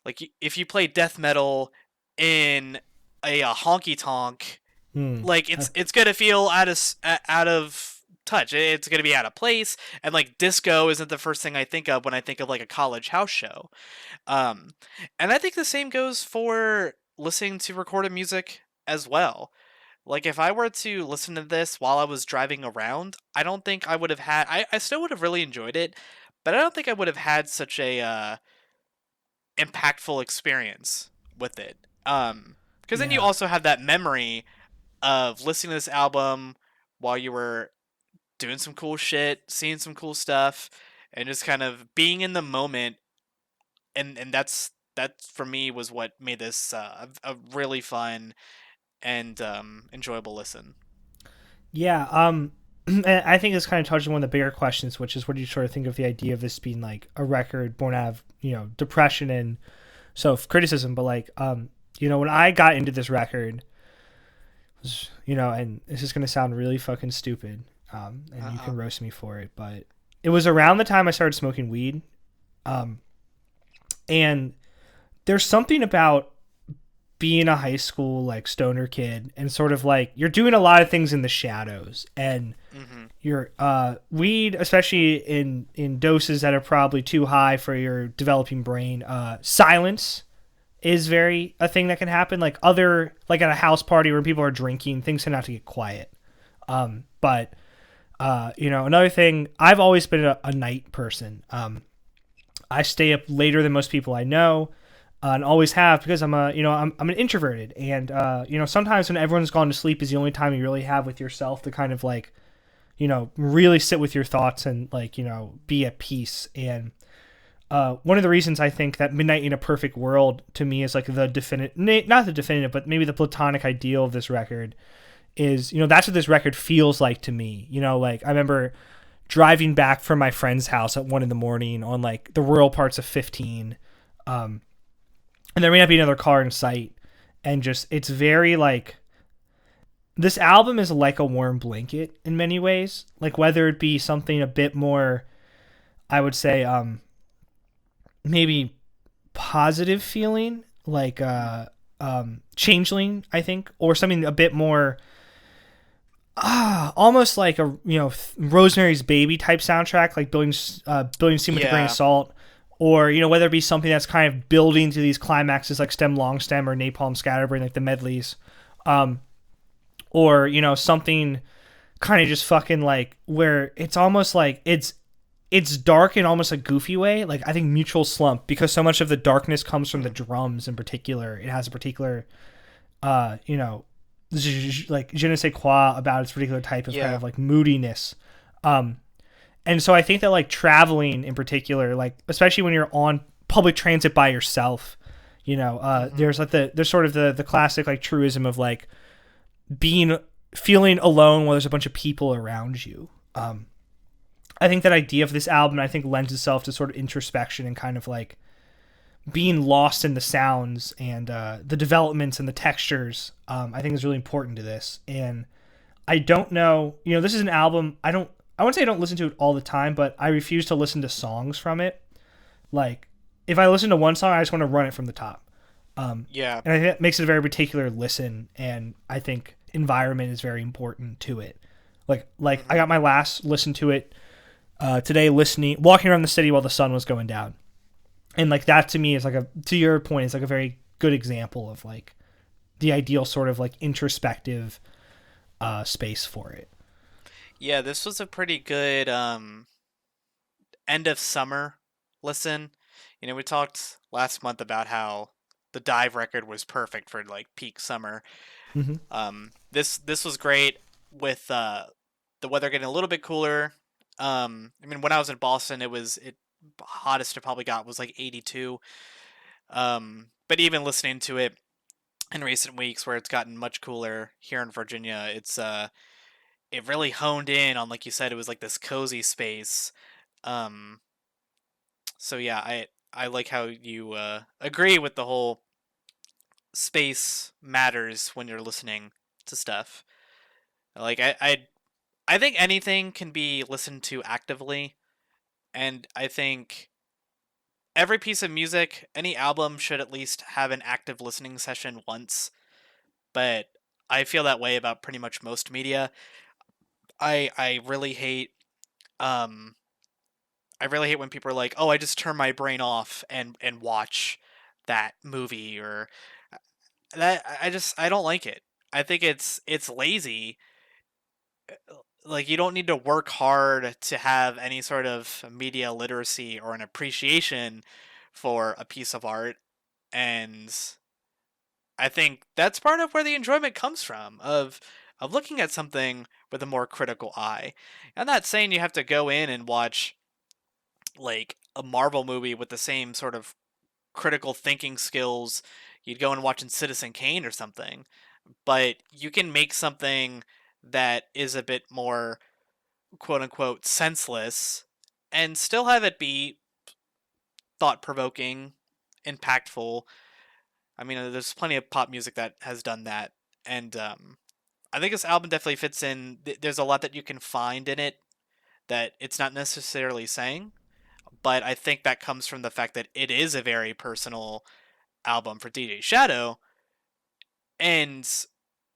[SPEAKER 2] like if you play death metal in a honky tonk,
[SPEAKER 1] Hmm.
[SPEAKER 2] like it's gonna feel out of touch. It's gonna be out of place, and like disco isn't the first thing I think of when I think of like a college house show. Um, and I think the same goes for listening to recorded music as well. Like if I were to listen to this while I was driving around, I don't think I would have had. I still would have really enjoyed it, but I don't think I would have had such a impactful experience with it. Because then you
[SPEAKER 1] Yeah.
[SPEAKER 2] also have that memory of listening to this album while you were doing some cool shit, seeing some cool stuff, and just kind of being in the moment. And that for me was what made this a really fun and enjoyable listen.
[SPEAKER 1] Yeah. and I think this kind of touches on one of the bigger questions, which is what do you sort of think of the idea of this being like a record born out of depression and self criticism? But like, when I got into this record, and this is gonna sound really fucking stupid, and you
[SPEAKER 2] Uh-oh.
[SPEAKER 1] can roast me for it, but it was around the time I started smoking weed, um, and there's something about being a high school like stoner kid and sort of like you're doing a lot of things in the shadows and
[SPEAKER 2] Mm-hmm.
[SPEAKER 1] your weed, especially in doses that are probably too high for your developing brain, silence is very a thing that can happen. Like like at a house party where people are drinking, things tend not to get quiet. But another thing, I've always been a night person. I stay up later than most people I know. And always have because I'm an introverted and sometimes when everyone's gone to sleep is the only time you really have with yourself to kind of like really sit with your thoughts and like be at peace. And one of the reasons I think that Midnight in a Perfect World to me is like the definitive, not the definitive, but maybe the platonic ideal of this record is that's what this record feels like to me. Like I remember driving back from my friend's house at 1 a.m. on like the rural parts of 15. And there may not be another car in sight, and just it's very like this album is like a warm blanket in many ways, like whether it be something a bit more, I would say, maybe positive feeling like Changeling, I think, or something a bit more almost like a Rosemary's Baby type soundtrack, like building scene with a grain of
[SPEAKER 2] Yeah.
[SPEAKER 1] salt, or whether it be something that's kind of building to these climaxes like Stem Long Stem or Napalm Scatterbrain, like the medleys, or something kind of just fucking like where it's almost like it's dark in almost a goofy way. Like I think Mutual Slump, because so much of the darkness comes from the drums in particular. It has a particular, uh, you know, like je ne sais quoi about its particular type of kind
[SPEAKER 2] Yeah.
[SPEAKER 1] of like moodiness. Um, and so I think that like traveling in particular, like especially when you're on public transit by yourself,
[SPEAKER 2] Mm-hmm.
[SPEAKER 1] there's like there's sort of the classic like truism of like being feeling alone while there's a bunch of people around you. I think that idea of this album, I think, lends itself to sort of introspection and kind of like being lost in the sounds and the developments and the textures. I think is really important to this. And I don't know, this is an album I wouldn't say I don't listen to it all the time, but I refuse to listen to songs from it. Like, if I listen to one song, I just want to run it from the top.
[SPEAKER 2] Yeah.
[SPEAKER 1] And I think that makes it a very particular listen, and I think environment is very important to it. Like I
[SPEAKER 2] Mm-hmm.
[SPEAKER 1] got my last listen to it today, walking around the city while the sun was going down, and like that to me is like to your point, is like a very good example of like the ideal sort of like introspective space for it.
[SPEAKER 2] Yeah, this was a pretty good end of summer listen. We talked last month about how the Dive record was perfect for like peak summer.
[SPEAKER 1] Mm-hmm.
[SPEAKER 2] This was great with the weather getting a little bit cooler. I mean, when I was in Boston, it hottest it probably got was like 82. But even listening to it in recent weeks, where it's gotten much cooler here in Virginia, it really honed in on, like you said, it was like this cozy space. Um, so yeah, I like how you agree with the whole space matters when you're listening to stuff. Like I think anything can be listened to actively, and I think every piece of music, any album should at least have an active listening session once. But I feel that way about pretty much most media. I really hate um I really hate when people are like, "Oh, I just turn my brain off and watch that movie," or that I don't like it. I think it's lazy. Like you don't need to work hard to have any sort of media literacy or an appreciation for a piece of art, and I think that's part of where the enjoyment comes from of looking at something with a more critical eye. I'm not saying you have to go in and watch like a Marvel movie with the same sort of critical thinking skills you'd go and watch in Citizen Kane or something, but you can make something that is a bit more. quote unquote senseless and still have it be thought provoking, impactful. I mean, there's plenty of pop music that has done that, and I think this album definitely fits in. There's a lot that you can find in it that it's not necessarily saying, but I think that comes from the fact that it is a very personal album for DJ Shadow, and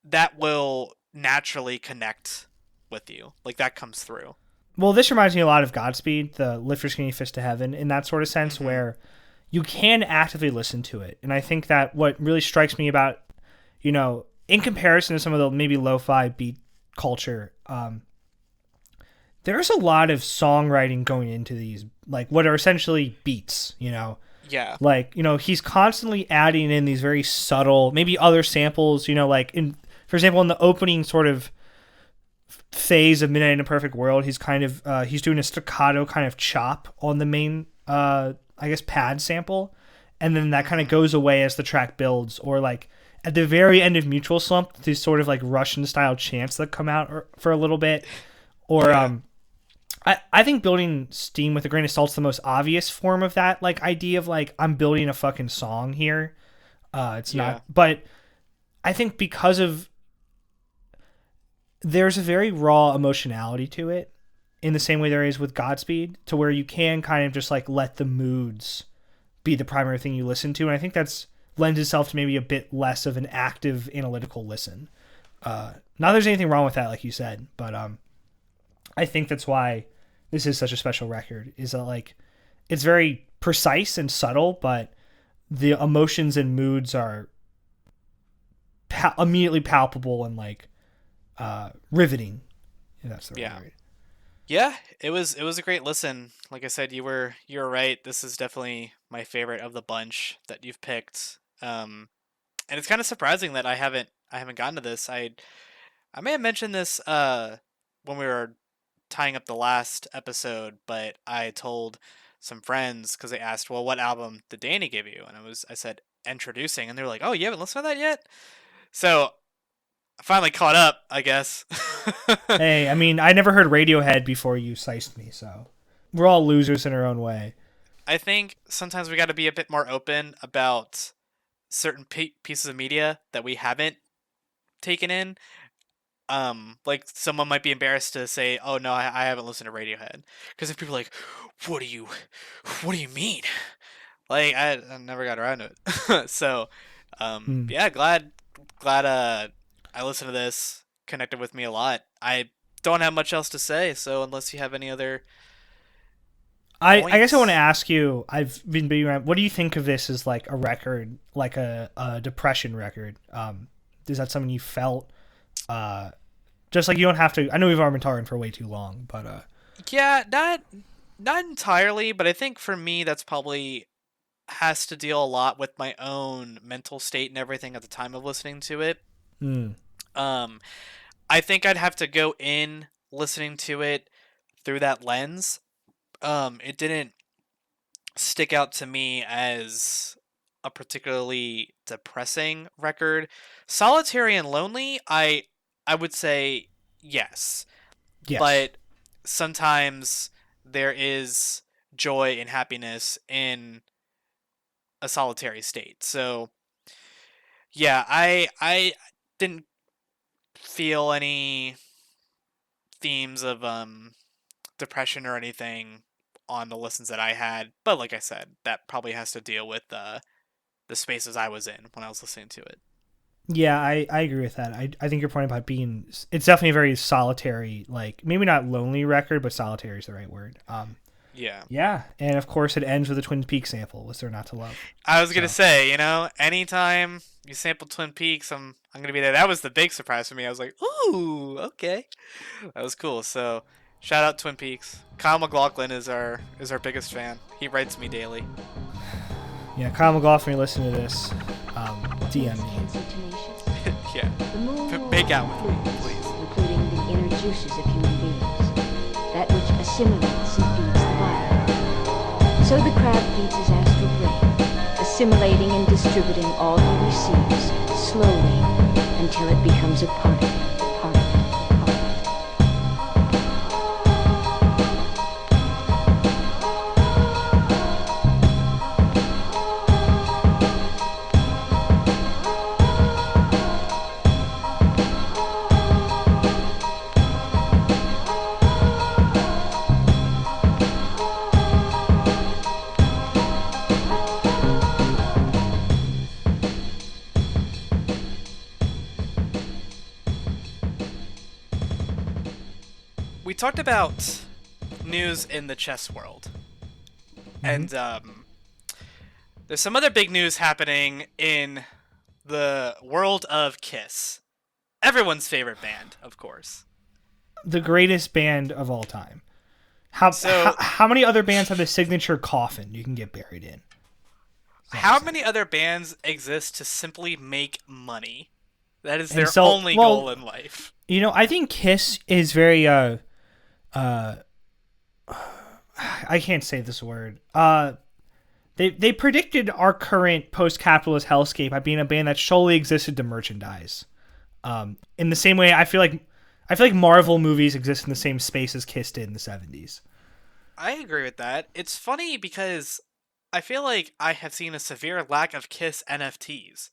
[SPEAKER 2] that will naturally connect with you. Like that comes through.
[SPEAKER 1] Well, this reminds me a lot of Godspeed, the Lift Your Skinny Fist to Heaven, in that sort of sense,
[SPEAKER 2] Mm-hmm.
[SPEAKER 1] where you can actively listen to it. And I think that what really strikes me about, in comparison to some of the maybe lo-fi beat culture, there's a lot of songwriting going into these, like what are essentially beats.
[SPEAKER 2] Yeah.
[SPEAKER 1] Like, he's constantly adding in these very subtle, maybe other samples, for example, in the opening sort of phase of Midnight in a Perfect World, he's kind of he's doing a staccato kind of chop on the main I guess pad sample, and then that kind of goes away as the track builds. Or like at the very end of Mutual Slump, these sort of like Russian style chants that come out for a little bit. Or I think Building Steam with a Grain of Salt's the most obvious form of that like idea of like I'm building a fucking song here. It's not, but I think because of there's a very raw emotionality to it in the same way there is with Godspeed, to where you can kind of just like let the moods be the primary thing you listen to. And I think that's lends itself to maybe a bit less of an active analytical listen. Not there's anything wrong with that, like you said, but I think that's why this is such a special record, is that like it's very precise and subtle, but the emotions and moods are immediately palpable and like riveting. If that's the right word.
[SPEAKER 2] Yeah, it was a great listen. Like I said, you were right. This is definitely my favorite of the bunch that you've picked. And it's kind of surprising that I haven't gotten to this. I may have mentioned this when we were tying up the last episode, but I told some friends because they asked, "Well, what album did Danny give you?" And I said Endtroducing, and they were like, "Oh, you haven't listened to that yet?" So I finally caught up, I guess.
[SPEAKER 1] Hey, I mean, I never heard Radiohead before you sized me, so we're all losers in our own way.
[SPEAKER 2] I think sometimes we got to be a bit more open about certain pieces of media that we haven't taken in. Like someone might be embarrassed to say, "Oh no, I haven't listened to Radiohead," because if people are like, what do you mean?" Like I never got around to it. So, yeah, glad I listened to this, connected with me a lot. I don't have much else to say, so unless you have any other
[SPEAKER 1] I guess I want to ask you, I've been being around, what do you think of this as like a record, like a depression record? Is that something you felt? Just like you don't have to, I know we've already been talking for way too long, but
[SPEAKER 2] yeah, not entirely, but I think for me that's probably has to deal a lot with my own mental state and everything at the time of listening to it. I think I'd have to go in listening to it through that lens. It didn't stick out to me as a particularly depressing record. Solitary and Lonely, I would say yes. But sometimes there is joy and happiness in a solitary state. So yeah, I didn't feel any themes of depression or anything on the listens that I had, but like I said, that probably has to deal with the spaces I was in when I was listening to it.
[SPEAKER 1] Yeah, I agree with that. I think your point about being, it's definitely a very solitary, like maybe not lonely record, but solitary is the right word. Yeah, and of course it ends with a Twin Peaks sample. What's there not to love?
[SPEAKER 2] I was gonna say, anytime you sample Twin Peaks, I'm gonna be there. That was the big surprise for me. I was like, ooh, okay, that was cool. So, shout out Twin Peaks. Kyle MacLachlan is our biggest fan. He writes me daily.
[SPEAKER 1] Yeah, Kyle MacLachlan, you listen to this, DM me.
[SPEAKER 2] Yeah, make out with me, please.
[SPEAKER 3] Including the inner juices of human beings, that which assimilates and feeds the body. So the crab feeds his astral brain, assimilating and distributing all he receives, slowly, until it becomes a part of it, part of it, part of it.
[SPEAKER 2] talked about news in the chess world, and there's some other big news happening in the world of Kiss. Everyone's favorite band, of course.
[SPEAKER 1] The greatest band of all time. How many other bands have a signature coffin you can get buried in?
[SPEAKER 2] How many other bands exist to simply make money? That is their only goal in life.
[SPEAKER 1] You know, I think Kiss is very I can't say this word. They predicted our current post-capitalist hellscape by being a band that solely existed to merchandise. In the same way, I feel like Marvel movies exist in the same space as Kiss did in the 70s.
[SPEAKER 2] I agree with that. It's funny because I feel like I have seen a severe lack of Kiss NFTs.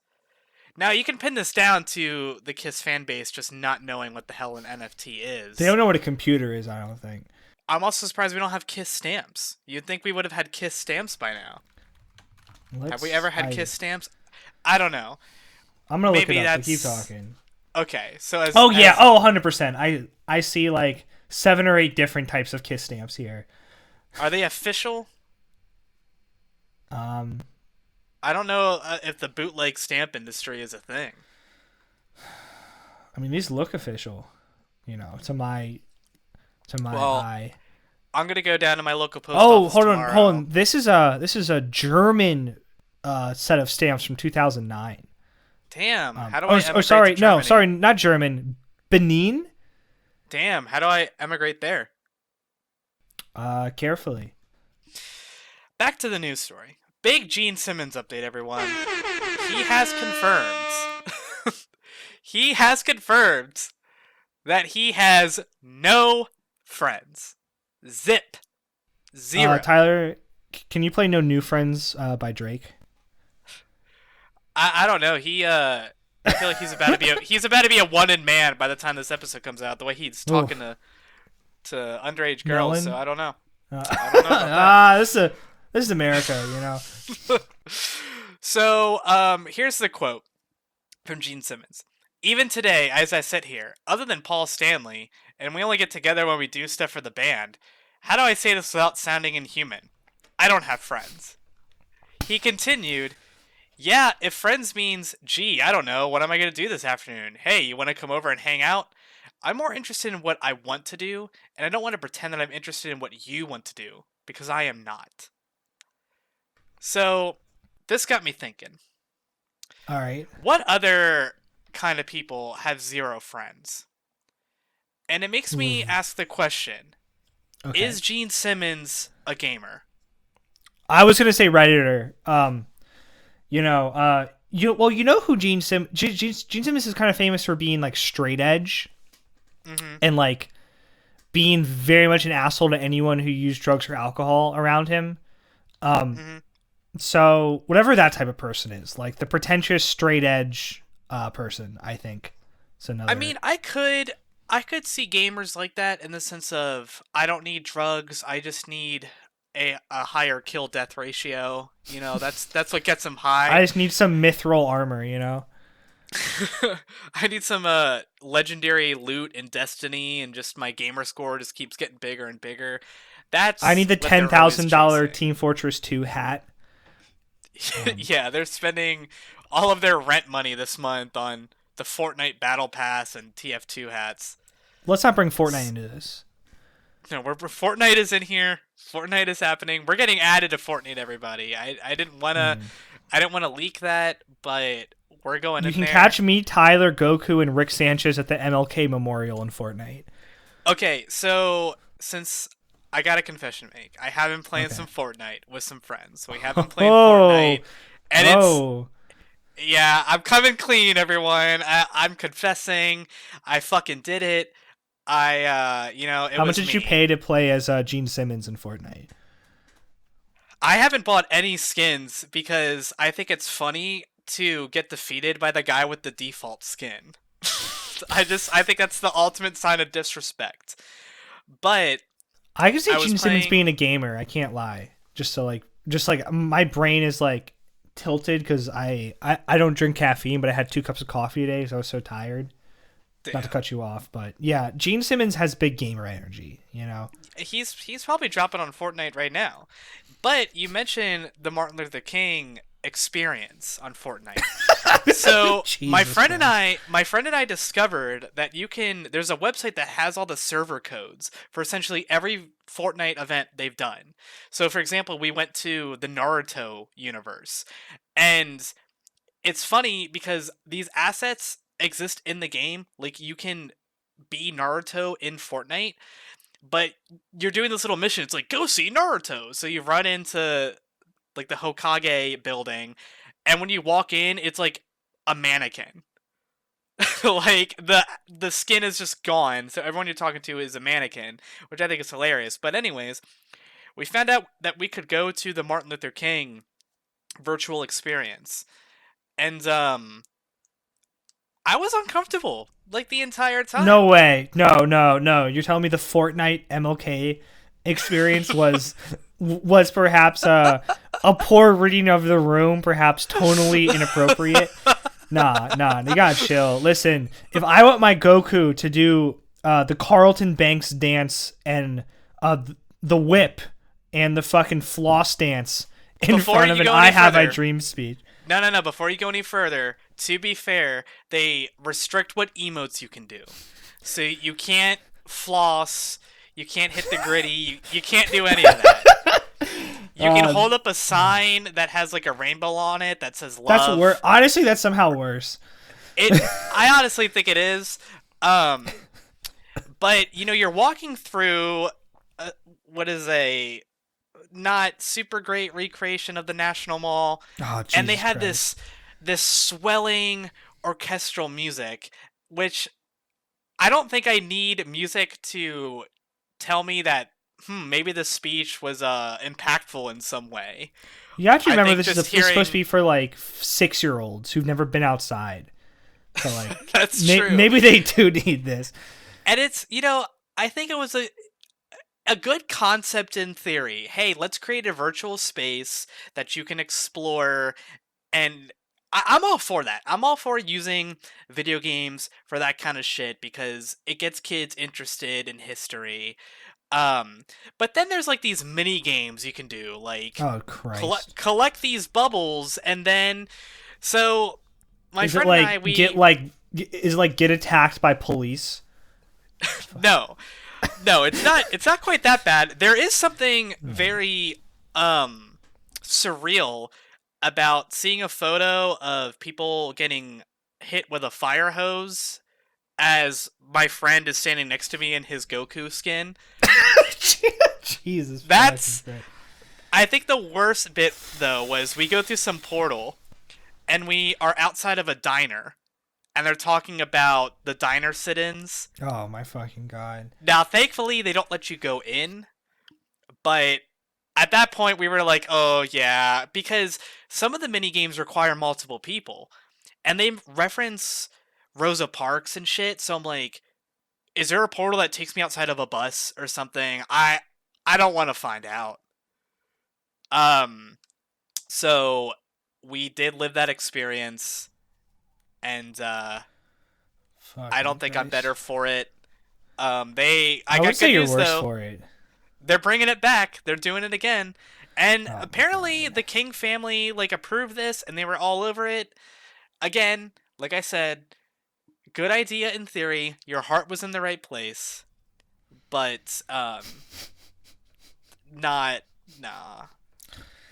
[SPEAKER 2] Now, you can pin this down to the Kiss fan base just not knowing what the hell an NFT is.
[SPEAKER 1] They don't know what a computer is, I don't think.
[SPEAKER 2] I'm also surprised we don't have Kiss stamps. You'd think we would have had Kiss stamps by now. Have we ever had Kiss stamps? I don't know.
[SPEAKER 1] I'm going to look it up. Keep talking.
[SPEAKER 2] Okay, so
[SPEAKER 1] 100%. I see like 7 or 8 different types of Kiss stamps here.
[SPEAKER 2] Are they official? I don't know if the bootleg stamp industry is a thing.
[SPEAKER 1] I mean, these look official, you know, to my eye.
[SPEAKER 2] I'm gonna go down to my local post office tomorrow.
[SPEAKER 1] Hold on. This is a German set of stamps from 2009.
[SPEAKER 2] Damn. How do I emigrate to Germany?
[SPEAKER 1] No, sorry, not German. Benin?
[SPEAKER 2] Damn. How do I emigrate there?
[SPEAKER 1] Carefully.
[SPEAKER 2] Back to the news story. Big Gene Simmons update, everyone. He has confirmed. He has confirmed that he has no friends. Zip. Zero.
[SPEAKER 1] Tyler, can you play "No New Friends" by Drake?
[SPEAKER 2] I don't know. I feel like he's about to be a wanted man by the time this episode comes out. The way he's talking to underage girls, so I don't know. I don't know about that.
[SPEAKER 1] This is America, you know.
[SPEAKER 2] So, here's the quote from Gene Simmons. Even today, as I sit here, other than Paul Stanley, and we only get together when we do stuff for the band, how do I say this without sounding inhuman? I don't have friends. He continued, yeah, if friends means, gee, I don't know, what am I going to do this afternoon? Hey, you want to come over and hang out? I'm more interested in what I want to do, and I don't want to pretend that I'm interested in what you want to do, because I am not. So, this got me thinking.
[SPEAKER 1] All right.
[SPEAKER 2] What other kind of people have zero friends? And it makes me ask the question, is Gene Simmons a gamer?
[SPEAKER 1] I was going to say Redditor. You know who Gene Simmons is kind of famous for being like straight edge and like being very much an asshole to anyone who used drugs or alcohol around him. So whatever that type of person is, like the pretentious straight edge person, I think.
[SPEAKER 2] I mean, I could see gamers like that in the sense of I don't need drugs, I just need a higher kill death ratio. You know, that's what gets them high.
[SPEAKER 1] I just need some mithril armor, you know.
[SPEAKER 2] I need some legendary loot in Destiny, and just my gamer score just keeps getting bigger and bigger. I need the $10,000 Team Fortress 2 hat. Yeah, they're spending all of their rent money this month on the Fortnite Battle Pass and TF2 hats.
[SPEAKER 1] Let's not bring Fortnite into this.
[SPEAKER 2] No, Fortnite is in here. Fortnite is happening. We're getting added to Fortnite, everybody. I didn't wanna leak that, but we're going in there.
[SPEAKER 1] You can catch me, Tyler, Goku, and Rick Sanchez at the MLK Memorial in Fortnite.
[SPEAKER 2] Okay, so since I got a confession to make, I have been playing some Fortnite with some friends. We have been playing Fortnite, and yeah, I'm coming clean, everyone. I'm confessing. I fucking did it. How much did you pay
[SPEAKER 1] to play as Gene Simmons in Fortnite?
[SPEAKER 2] I haven't bought any skins because I think it's funny to get defeated by the guy with the default skin. I think that's the ultimate sign of disrespect. But
[SPEAKER 1] I can see Gene Simmons being a gamer. I can't lie. Just like my brain is like tilted because I don't drink caffeine, but I had 2 cups of coffee today, so I was so tired. not to cut you off, but yeah, Gene Simmons has big gamer energy,
[SPEAKER 2] He's probably dropping on Fortnite right now. But you mentioned the Martin Luther King experience on Fortnite. So my friend and I discovered that there's a website that has all the server codes for essentially every Fortnite event they've done. So for example, we went to the Naruto universe, and it's funny because these assets exist in the game. Like, you can be Naruto in Fortnite, but you're doing this little mission. It's like, go see Naruto. So you run into like the Hokage building, and when you walk in, it's like a mannequin. Like, the skin is just gone, so everyone you're talking to is a mannequin, which I think is hilarious. But anyways, we found out that we could go to the Martin Luther King virtual experience, and I was uncomfortable like the entire time.
[SPEAKER 1] No way. No. You're telling me the Fortnite MLK experience was perhaps a poor reading of the room, perhaps tonally inappropriate? Nah, you gotta chill. Listen, if I want my Goku to do the Carlton Banks dance and the whip and the fucking floss dance in front of an I Have My Dream speech.
[SPEAKER 2] No. Before you go any further, to be fair, they restrict what emotes you can do. So you can't floss, you can't hit the gritty, you can't do any of that. You can hold up a sign that has like a rainbow on it that says love.
[SPEAKER 1] That's worse. Honestly, that's somehow worse.
[SPEAKER 2] I honestly think it is. But you're walking through what is a not super great recreation of the National Mall, and they had this swelling orchestral music, which I don't think I need music to tell me that maybe the speech was impactful in some way.
[SPEAKER 1] You have to remember this is supposed to be for like 6-year-olds who've never been outside. So like
[SPEAKER 2] that's true.
[SPEAKER 1] Maybe they do need this.
[SPEAKER 2] And it's I think it was a good concept in theory. Hey, let's create a virtual space that you can explore, and I'm all for that. I'm all for using video games for that kind of shit because it gets kids interested in history. But then there's like these mini games you can do, like collect these bubbles, and then my friend and I
[SPEAKER 1] get attacked by police.
[SPEAKER 2] No, it's not quite that bad. There is something very surreal about seeing a photo of people getting hit with a fire hose as my friend is standing next to me in his Goku skin.
[SPEAKER 1] Jesus.
[SPEAKER 2] I think the worst bit though was we go through some portal and we are outside of a diner. And they're talking about the diner sit-ins.
[SPEAKER 1] Oh, my fucking God.
[SPEAKER 2] Now, thankfully, they don't let you go in. But at that point, we were like, oh, yeah. Because some of the minigames require multiple people. And they reference Rosa Parks and shit. So I'm like, is there a portal that takes me outside of a bus or something? I don't want to find out. So we did live that experience. And I don't think I'm better for it. I would say you're worse for it. They're bringing it back. They're doing it again. And apparently the King family like approved this, and they were all over it. Again, like I said, good idea in theory. Your heart was in the right place, but nah.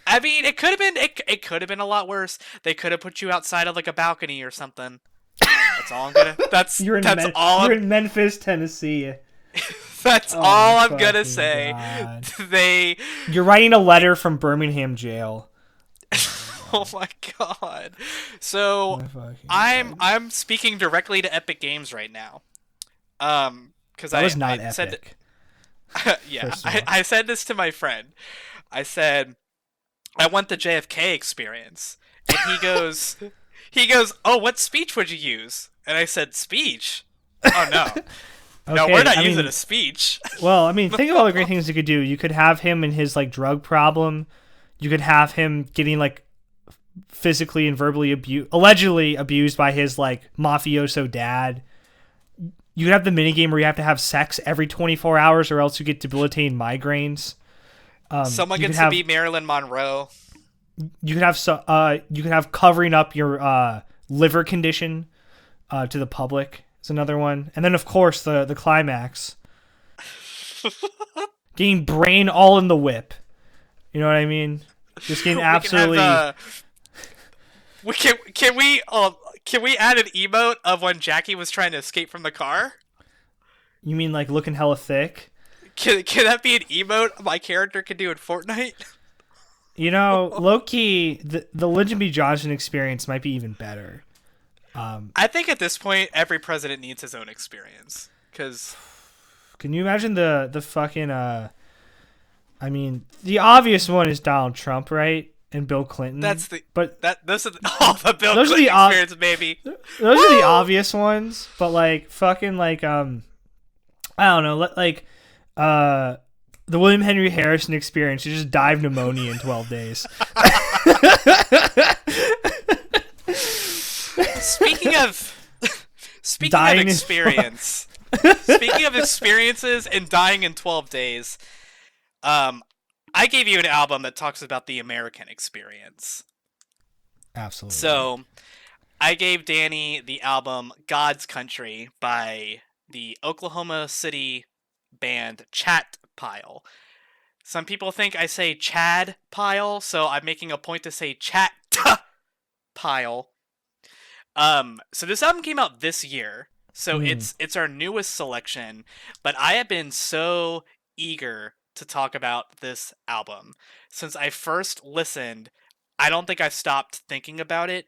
[SPEAKER 2] I mean, it could have been. It could have been a lot worse. They could have put you outside of like a balcony or something. That's all I'm gonna. You're
[SPEAKER 1] in Memphis, Tennessee.
[SPEAKER 2] That's all I'm gonna say.
[SPEAKER 1] You're writing a letter from Birmingham jail.
[SPEAKER 2] Oh my God. So I'm speaking directly to Epic Games right now. Because
[SPEAKER 1] I was not Epic.
[SPEAKER 2] Yeah, I said this to my friend. I said, I want the JFK experience. And he goes, oh, what speech would you use? And I said, speech? Oh, no. No, we're not using a speech.
[SPEAKER 1] Well, I mean, think of all the great things you could do. You could have him and his, like, drug problem. You could have him getting, like, physically and verbally allegedly abused by his, like, mafioso dad. You could have the minigame where you have to have sex every 24 hours or else you get debilitating migraines.
[SPEAKER 2] Someone gets to be Marilyn Monroe.
[SPEAKER 1] You could have covering up your liver condition to the public is another one. And then, of course, the climax. Getting brain all in the whip. You know what I mean? Just getting absolutely...
[SPEAKER 2] Can we add an emote of when Jackie was trying to escape from the car?
[SPEAKER 1] You mean like looking hella thick?
[SPEAKER 2] Can that be an emote my character could do in Fortnite?
[SPEAKER 1] You know, low-key, the Lyndon B. Johnson experience might be even better.
[SPEAKER 2] I think at this point, every president needs his own experience. Cause...
[SPEAKER 1] Can you imagine the fucking... I mean, the obvious one is Donald Trump, right? And Bill Clinton.
[SPEAKER 2] Those are the Bill
[SPEAKER 1] those
[SPEAKER 2] Clinton experience, baby.
[SPEAKER 1] Those are the obvious ones, but like fucking like I don't know, like the William Henry Harrison experience. You just die of pneumonia in 12 days.
[SPEAKER 2] Speaking of experience, speaking of experiences and dying in 12 days, I gave you an album that talks about the American experience.
[SPEAKER 1] Absolutely.
[SPEAKER 2] So, I gave Danny the album God's Country by the Oklahoma City band Chat Pile. Some people think I say Chad Pile, so I'm making a point to say Chat Pile. So this album came out this year, so it's our newest selection, but I have been so eager to talk about this album. Since I first listened, I don't think I've stopped thinking about it.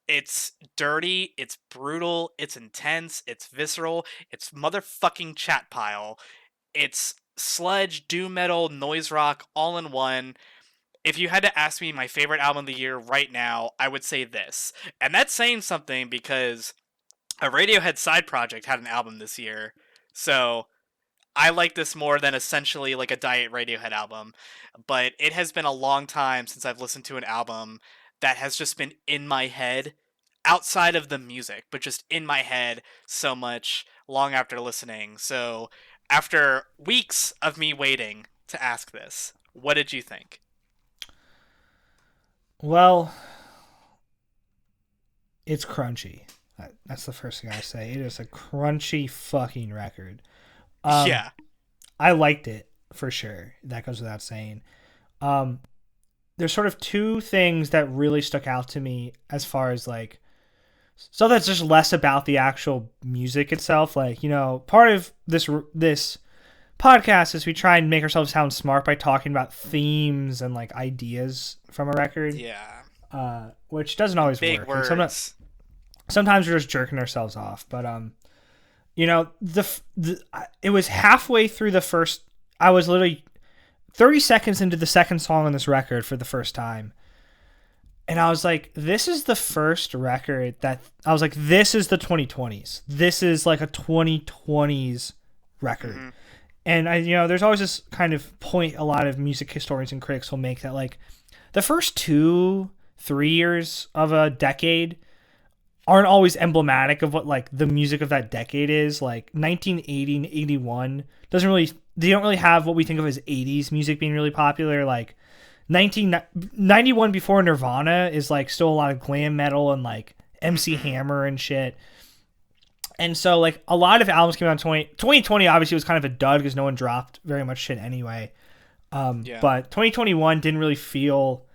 [SPEAKER 2] It's dirty, it's brutal, it's intense, it's visceral, it's motherfucking Chat Pile. It's sludge, doom metal, noise rock, all in one. If you had to ask me my favorite album of the year right now, I would say this. And that's saying something because a Radiohead side project had an album this year. So I like this more than essentially like a Diet Radiohead album, but it has been a long time since I've listened to an album that has just been in my head, outside of the music, but just in my head so much long after listening. So after weeks of me waiting to ask this, what did you think?
[SPEAKER 1] Well, it's crunchy. That's the first thing I say. It is a crunchy fucking record.
[SPEAKER 2] Yeah.
[SPEAKER 1] I liked it, for sure. That goes without saying. There's sort of two things that really stuck out to me as far as, like, so that's just less about the actual music itself. Like, you know, part of this podcast is we try and make ourselves sound smart by talking about themes and, like, ideas from a record.
[SPEAKER 2] Yeah.
[SPEAKER 1] Which doesn't always
[SPEAKER 2] Big
[SPEAKER 1] work.
[SPEAKER 2] words.
[SPEAKER 1] Sometimes we're just jerking ourselves off, but, you know, it was halfway through the first. I was literally 30 seconds into the second song on this record for the first time, and I was like, "This is the first record that I was like, this is the 2020s. This is like a 2020s record." Mm-hmm. And there's always this kind of point a lot of music historians and critics will make that like the first 2-3 years of a decade aren't always emblematic of what like the music of that decade is. Like 1980 and 81 they don't really have what we think of as 80s music being really popular. Like 1991 before Nirvana is like still a lot of glam metal and like MC Hammer and shit. And so like a lot of albums came out in 2020 obviously was kind of a dud because no one dropped very much shit anyway. But 2021 didn't really feel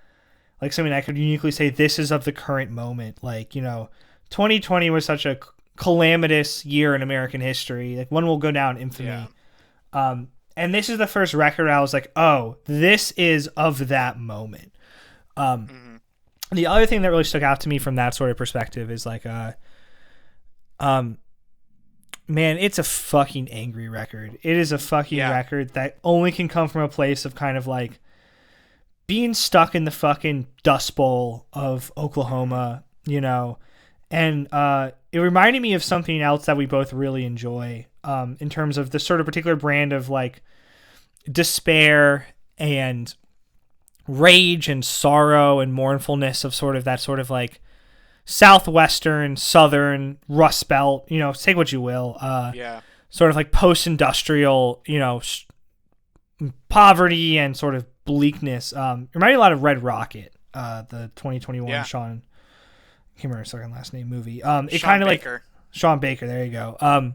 [SPEAKER 1] like something I could uniquely say this is of the current moment. Like, 2020 was such a calamitous year in American history. Like one will go down in infamy. Yeah. And this is the first record I was like, oh, this is of that moment. The other thing that really stuck out to me from that sort of perspective is like, man, it's a fucking angry record. It is a fucking record that only can come from a place of kind of like being stuck in the fucking Dust Bowl of Oklahoma, and it reminded me of something else that we both really enjoy, in terms of this sort of particular brand of like despair and rage and sorrow and mournfulness of sort of that sort of like southwestern, southern, Rust Belt, take what you will.
[SPEAKER 2] Yeah.
[SPEAKER 1] Sort of like post-industrial, poverty and sort of bleakness. Reminded me a lot of Red Rocket, the 2021 Sean, I can't remember his second last name movie. It kind of like Sean Baker. There you go.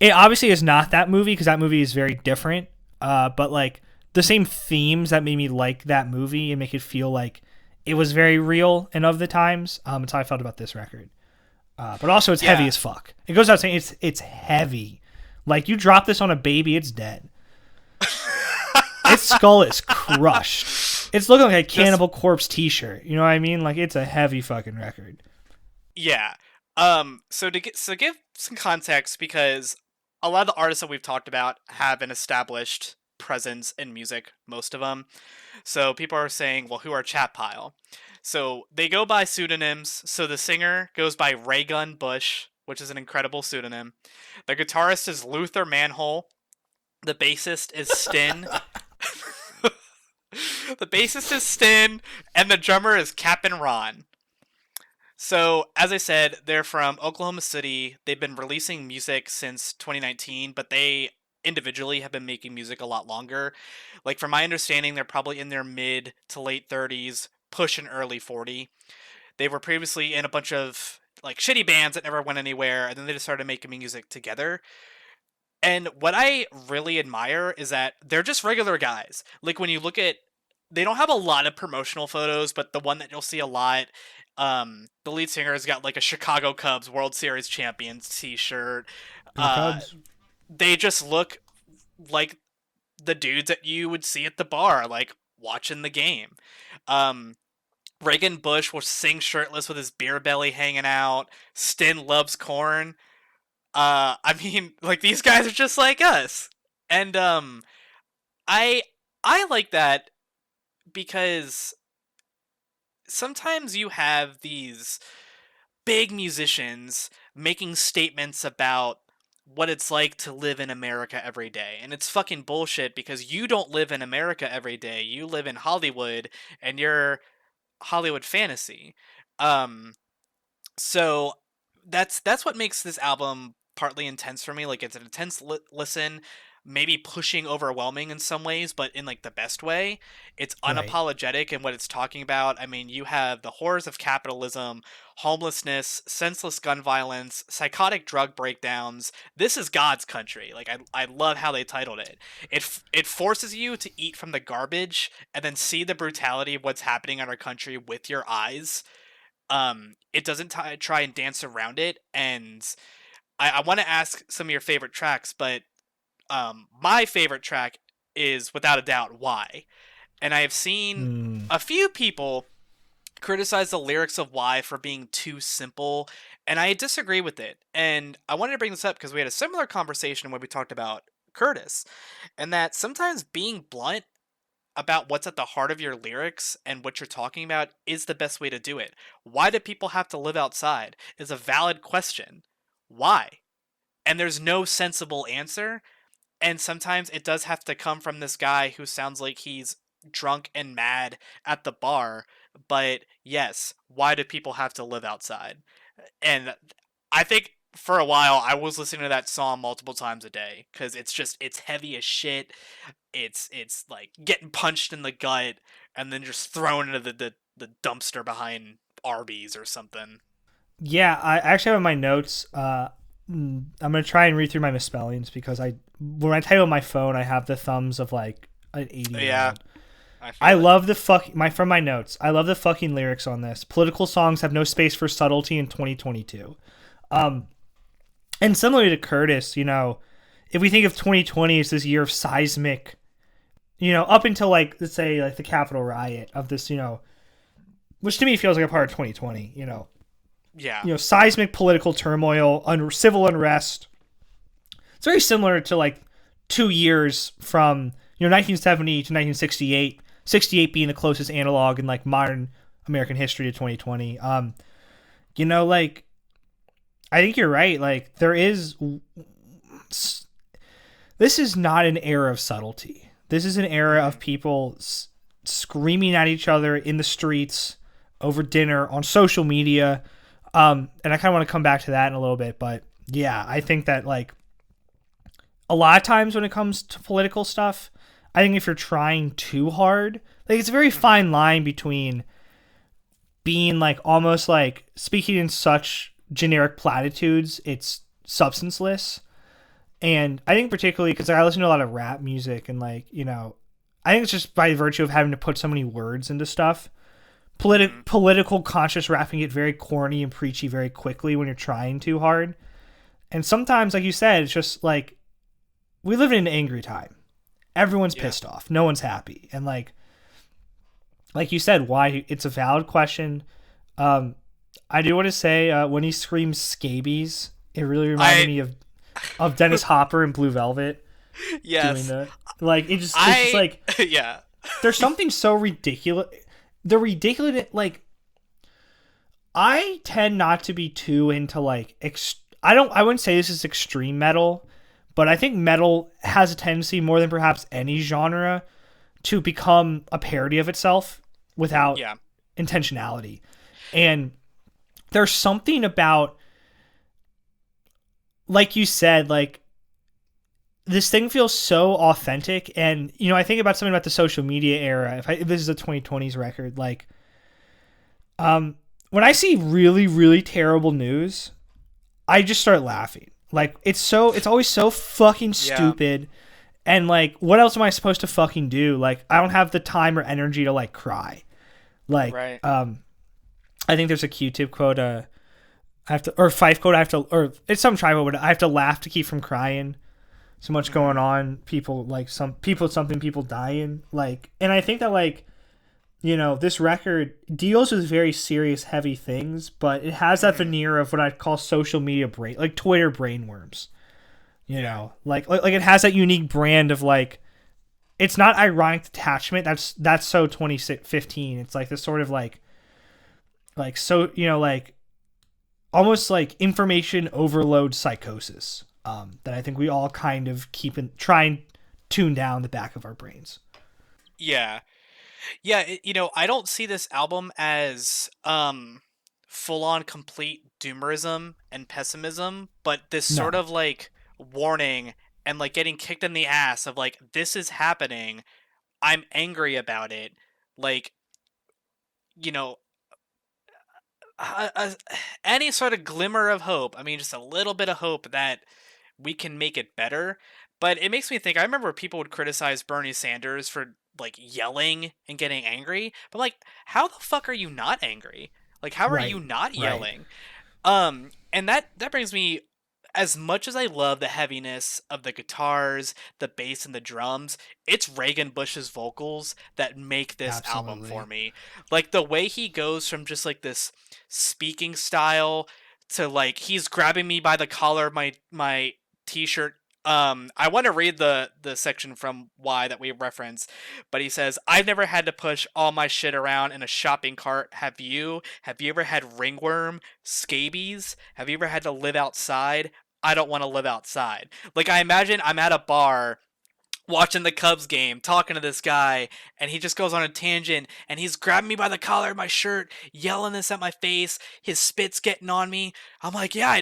[SPEAKER 1] It obviously is not that movie because that movie is very different. But like the same themes that made me like that movie and make it feel like it was very real and of the times. It's how I felt about this record. But also it's heavy as fuck. It goes out saying it's heavy. Like you drop this on a baby, it's dead. Its skull is crushed. It's looking like a Cannibal Corpse t-shirt. You know what I mean? Like it's a heavy fucking record.
[SPEAKER 2] Yeah. So give some context, because a lot of the artists that we've talked about have an established presence in music, most of them. So people are saying, well, who are Chat Pile? So they go by pseudonyms. So the singer goes by Raygun Bush, which is an incredible pseudonym. The guitarist is Luther Manhole. The bassist is Stin. The bassist is Stin, and the drummer is Cap'n Ron. So, as I said, they're from Oklahoma City. They've been releasing music since 2019, but they individually have been making music a lot longer. Like, from my understanding, they're probably in their mid to late 30s, pushing early 40. They were previously in a bunch of, like, shitty bands that never went anywhere, and then they just started making music together. And what I really admire is that they're just regular guys. Like, when you look at... They don't have a lot of promotional photos, but the one that you'll see a lot... the lead singer has got like a Chicago Cubs World Series champions t-shirt. They just look like the dudes that you would see at the bar, like watching the game. Reagan Bush will sing shirtless with his beer belly hanging out. Stin loves corn. I mean, like these guys are just like us. And I like that because sometimes you have these big musicians making statements about what it's like to live in America every day. And it's fucking bullshit because you don't live in America every day. You live in Hollywood and you're Hollywood fantasy. So that's what makes this album partly intense for me. Like it's an intense listen, maybe pushing overwhelming in some ways, but in like the best way. It's unapologetic in what it's talking about. I mean, you have the horrors of capitalism, homelessness, senseless gun violence, psychotic drug breakdowns. This is God's country. Like I love how they titled it. It forces you to eat from the garbage and then see the brutality of what's happening in our country with your eyes. It doesn't try and dance around it, and I want to ask some of your favorite tracks, but my favorite track is without a doubt Why. And I have seen a few people criticize the lyrics of Why for being too simple, and I disagree with it. And I wanted to bring this up because we had a similar conversation when we talked about Curtis, and that sometimes being blunt about what's at the heart of your lyrics and what you're talking about is the best way to do it. Why do people have to live outside is a valid question. Why? And there's no sensible answer. And sometimes it does have to come from this guy who sounds like he's drunk and mad at the bar. But yes, why do people have to live outside? And I think for a while I was listening to that song multiple times a day because it's heavy as shit. It's like getting punched in the gut and then just thrown into the dumpster behind Arby's or something.
[SPEAKER 1] Yeah, I actually have in my notes. I'm gonna try and read through my misspellings because when I type on my phone, I have the thumbs of like an 80-year-old.
[SPEAKER 2] Yeah,
[SPEAKER 1] I love the from my notes. I love the fucking lyrics on this. Political songs have no space for subtlety in 2022. And similarly to Curtis, if we think of 2020 as this year of seismic, up until like let's say like the Capitol riot of this, which to me feels like a part of 2020.
[SPEAKER 2] Yeah.
[SPEAKER 1] Seismic political turmoil, civil unrest. It's very similar to like 2 years from 1970 to 1968. 68 being the closest analog in like modern American history to 2020. Like I think you're right. Like this is not an era of subtlety. This is an era of people screaming at each other in the streets, over dinner on social media. And I kind of want to come back to that in a little bit, but yeah, I think that like a lot of times when it comes to political stuff, I think if you're trying too hard, like it's a very fine line between being like almost like speaking in such generic platitudes, it's substanceless. And I think particularly because I listen to a lot of rap music and like, you know, I think it's just by virtue of having to put so many words into stuff. Political conscious rap can get very corny and preachy very quickly when you're trying too hard. And sometimes, like you said, it's just like we live in an angry time. Everyone's pissed off. No one's happy. And like you said, why? It's a valid question. I do want to say when he screams scabies, it really reminded me of Dennis Hopper in Blue Velvet.
[SPEAKER 2] Yes.
[SPEAKER 1] Doing that. Like it's just like
[SPEAKER 2] yeah.
[SPEAKER 1] There's something so ridiculous. The ridiculous, like, I tend not to be too into like I wouldn't say this is extreme metal, but I think metal has a tendency more than perhaps any genre to become a parody of itself without intentionality. And there's something about, like you said, like this thing feels so authentic. And, you know, I think about something about the social media era. If this is a 2020s record, like, when I see really, really terrible news, I just start laughing. Like, it's always so fucking stupid. And like, what else am I supposed to fucking do? Like, I don't have the time or energy to like cry. Like, I think there's a Q-Tip quote, Fife quote, or it's some tribal, but I have to laugh to keep from crying. So much going on, people dying, like, and I think that like, you know, this record deals with very serious, heavy things, but it has that veneer of what I'd call social media brain, like Twitter brainworms, you know, like it has that unique brand of like, it's not ironic detachment. That's so 2015. It's like this sort of like, so, you know, like almost like information overload psychosis. That I think we all kind of try and tune down the back of our brains.
[SPEAKER 2] Yeah. You know, I don't see this album as full-on complete doomerism and pessimism, but this sort of like warning and like getting kicked in the ass of like, this is happening. I'm angry about it. Like, you know, any sort of glimmer of hope. I mean, just a little bit of hope that we can make it better. But it makes me think, I remember people would criticize Bernie Sanders for like yelling and getting angry, but like, how the fuck are you not angry? Like, how are you not yelling? And that brings me, as much as I love the heaviness of the guitars, the bass, and the drums, it's Reagan Bush's vocals that make this album for me. Like, the way he goes from just like this speaking style to like, he's grabbing me by the collar of my t-shirt. I want to read the section from Why that we referenced, but he says, "I've never had to push all my shit around in a shopping cart. Have you? Have you ever had ringworm, scabies? Have you ever had to live outside? I don't want to live outside." Like, I imagine I'm at a bar watching the Cubs game, talking to this guy, and he just goes on a tangent, and he's grabbing me by the collar of my shirt, yelling this at my face, his spit's getting on me. I'm like, yeah,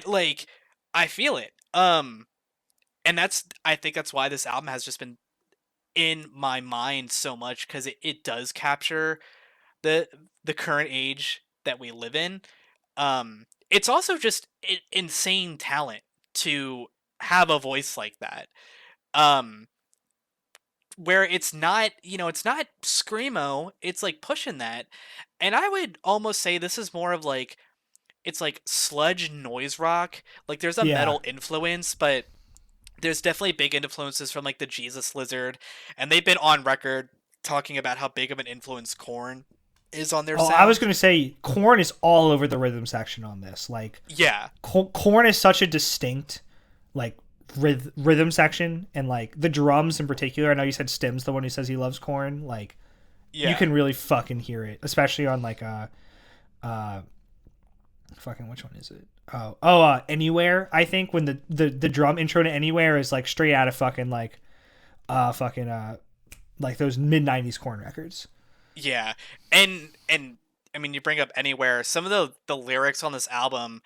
[SPEAKER 2] I feel it. And I think that's why this album has just been in my mind so much, because it does capture the current age that we live in. It's also just insane talent to have a voice like that. Where it's not, it's not screamo, it's like pushing that. And I would almost say this is more of like, it's like sludge noise rock. Like, there's a metal influence, but there's definitely big influences from like the Jesus Lizard, and they've been on record talking about how big of an influence Korn is on their sound.
[SPEAKER 1] I was going to say Korn is all over the rhythm section on this. Like, Korn is such a distinct like rhythm section, and like the drums in particular. I know you said Stim's the one who says he loves Korn. Like, you can really fucking hear it, especially on like fucking, which one is it? Anywhere. I think when the drum intro to Anywhere is like straight out of fucking like like those mid-90s Korn records.
[SPEAKER 2] Yeah. And I mean, you bring up Anywhere. Some of the lyrics on this album,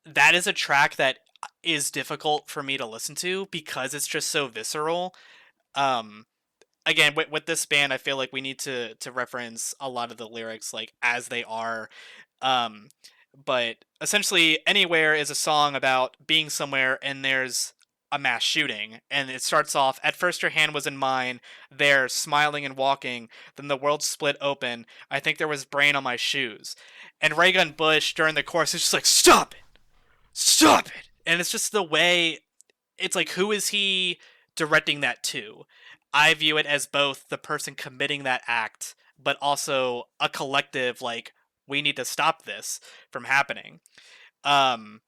[SPEAKER 2] that is a track that is difficult for me to listen to because it's just so visceral. Um, Again, with this band, I feel like we need to reference a lot of the lyrics like as they are. Um, but essentially, Anywhere is a song about being somewhere and there's a mass shooting, and it starts off, at first your hand was in mine, there, smiling and walking, then the world split open, I think there was brain on my shoes. And Ray Gun Bush, during the chorus, is just like, stop it! Stop it! And it's just the way, it's like, who is he directing that to? I view it as both the person committing that act, but also a collective, like, we need to stop this from happening. Um,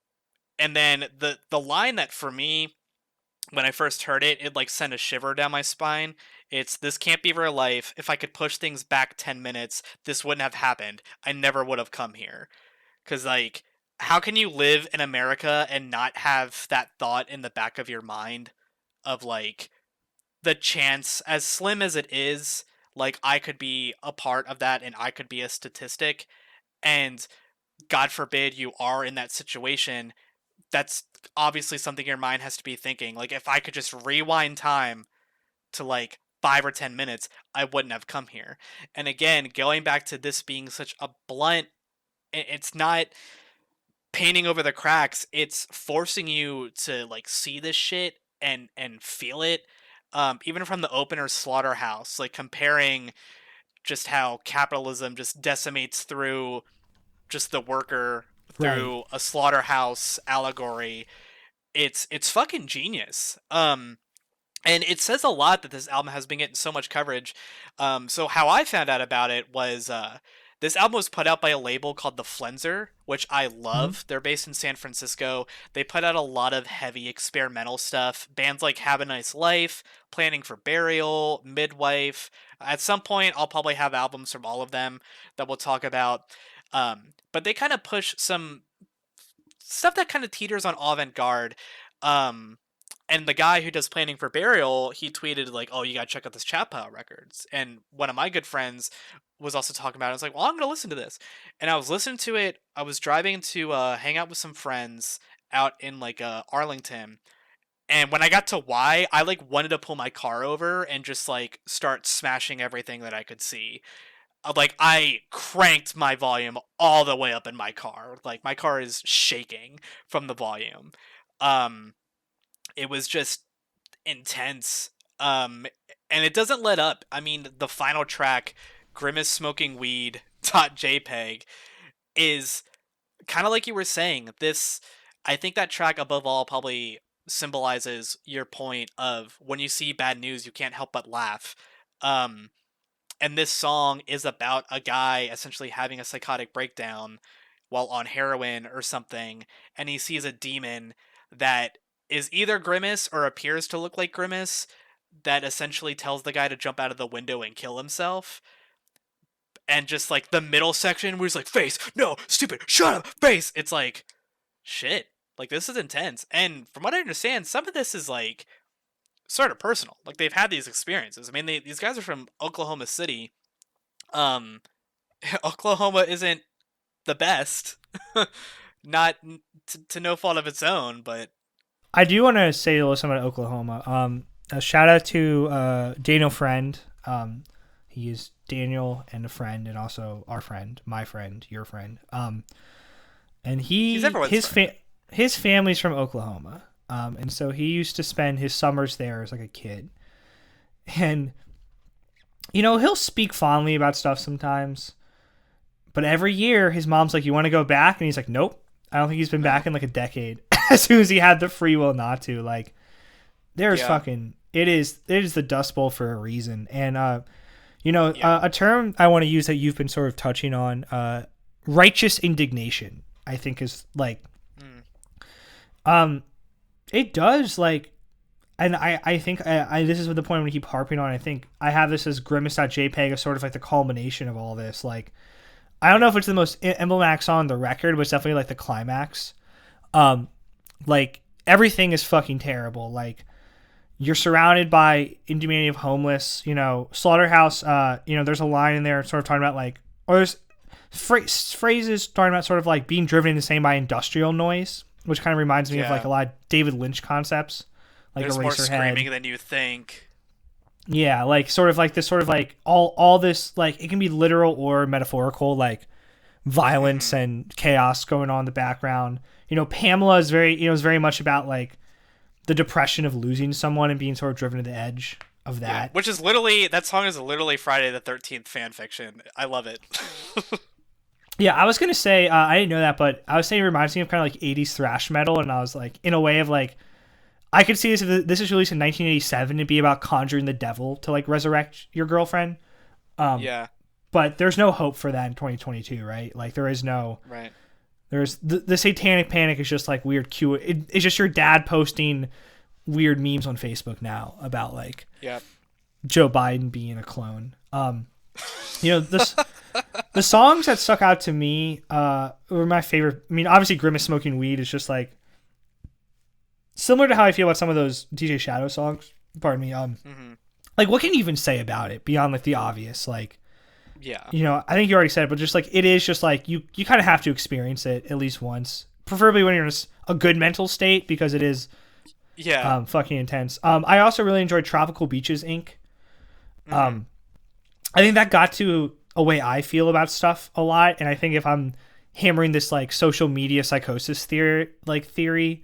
[SPEAKER 2] and then the line that for me, when I first heard it, it like sent a shiver down my spine. It's, this can't be real life. If I could push things back 10 minutes, this wouldn't have happened. I never would have come here. Cause like, how can you live in America and not have that thought in the back of your mind of like, the chance, as slim as it is, like I could be a part of that and I could be a statistic, and God forbid you are in that situation, that's obviously something your mind has to be thinking. Like, if I could just rewind time to like 5 or 10 minutes, I wouldn't have come here. And again, going back to this being such a blunt, it's not painting over the cracks, it's forcing you to like see this shit and feel it. Even from the opener Slaughterhouse, like comparing just how capitalism just decimates through just the worker
[SPEAKER 1] Right.
[SPEAKER 2] through a slaughterhouse allegory. It's fucking genius. And it says a lot that this album has been getting so much coverage. So how I found out about it was this album was put out by a label called The Flenser, which I
[SPEAKER 1] Mhm.
[SPEAKER 2] love. They're based in San Francisco. They put out a lot of heavy experimental stuff. Bands like Have a Nice Life, Planning for Burial, Midwife. At some point, I'll probably have albums from all of them that we'll talk about. But they kind of push some stuff that kind of teeters on avant-garde. Um, and the guy who does Planning for Burial, he tweeted like, "Oh, you gotta check out this Chat Pile Records." And one of my good friends was also talking about it. I was like, "Well, I'm gonna listen to this." And I was listening to it. I was driving to hang out with some friends out in like Arlington. And when I got to Y, I like wanted to pull my car over and just like start smashing everything that I could see. Like, I cranked my volume all the way up in my car. Like, my car is shaking from the volume. Um, it was just intense. And it doesn't let up. I mean, the final track, Grimace Smoking Weed .jpg, is kind of like you were saying. This, I think that track above all probably symbolizes your point of when you see bad news, you can't help but laugh. Um, and this song is about a guy essentially having a psychotic breakdown while on heroin or something, and he sees a demon that is either Grimace or appears to look like Grimace, that essentially tells the guy to jump out of the window and kill himself. And just like the middle section where he's like, face, no, stupid, shut up, face. It's like, shit. Like, this is intense. And from what I understand, some of this is like sort of personal. Like, they've had these experiences. I mean, these guys are from Oklahoma City. Um, Oklahoma isn't the best, not to no fault of its own, but
[SPEAKER 1] I do want to say a little something about Oklahoma. A shout out to Daniel Friend. He is Daniel and a friend, and also our friend, my friend, your friend. And
[SPEAKER 2] he's everyone's friend.
[SPEAKER 1] His family's from Oklahoma. And so he used to spend his summers there as like a kid. And you know, he'll speak fondly about stuff sometimes. But every year his mom's like, "You want to go back?" And he's like, "Nope. I don't think he's been back in like a decade." As soon as he had the free will not to, like, there's fucking, it is the Dust Bowl for a reason. And a term I want to use that you've been sort of touching on, righteous indignation, I think is like, it does, like, and I think I this is the point I'm gonna keep harping on. I think I have this as Grimace.jpg as sort of like the culmination of all this. Like, I don't know if it's the most emblematic song on the record, but it's definitely like the climax. Like, everything is fucking terrible. Like, you're surrounded by inhumanity of homeless, you know, Slaughterhouse, there's a line in there sort of talking about like, or there's phrases talking about sort of like being driven insane by industrial noise, which kind of reminds me of like a lot of David Lynch concepts, like
[SPEAKER 2] there's more screaming than you think.
[SPEAKER 1] Yeah, like sort of like this sort of like all this, like it can be literal or metaphorical, like violence and chaos going on in the background. Pamela is very much about like the depression of losing someone and being sort of driven to the edge of that. Yeah,
[SPEAKER 2] which is that song is literally Friday the 13th fan fiction. I love it.
[SPEAKER 1] Yeah, I was gonna say I didn't know that, but I was saying it reminds me of kind of like 80s thrash metal, and I was like, in a way of like, I could see this if this is released in 1987 to be about conjuring the devil to like resurrect your girlfriend.
[SPEAKER 2] Yeah.
[SPEAKER 1] But there's no hope for that in 2022, right? Like there is no.
[SPEAKER 2] Right.
[SPEAKER 1] There's the satanic panic is just like weird it's just your dad posting weird memes on Facebook now about like Joe Biden being a clone. The songs that stuck out to me were my favorite. I mean, obviously Grimace Smoking Weed is just like similar to how I feel about some of those DJ Shadow songs. Pardon me. Like what can you even say about it beyond like the obvious? Like, I think you already said it, but just like it is just like you kind of have to experience it at least once, preferably when you're in a good mental state, because it is fucking intense. I also really enjoyed Tropical Beaches Inc. I think that got to a way I feel about stuff a lot, and I think if I'm hammering this like social media psychosis theory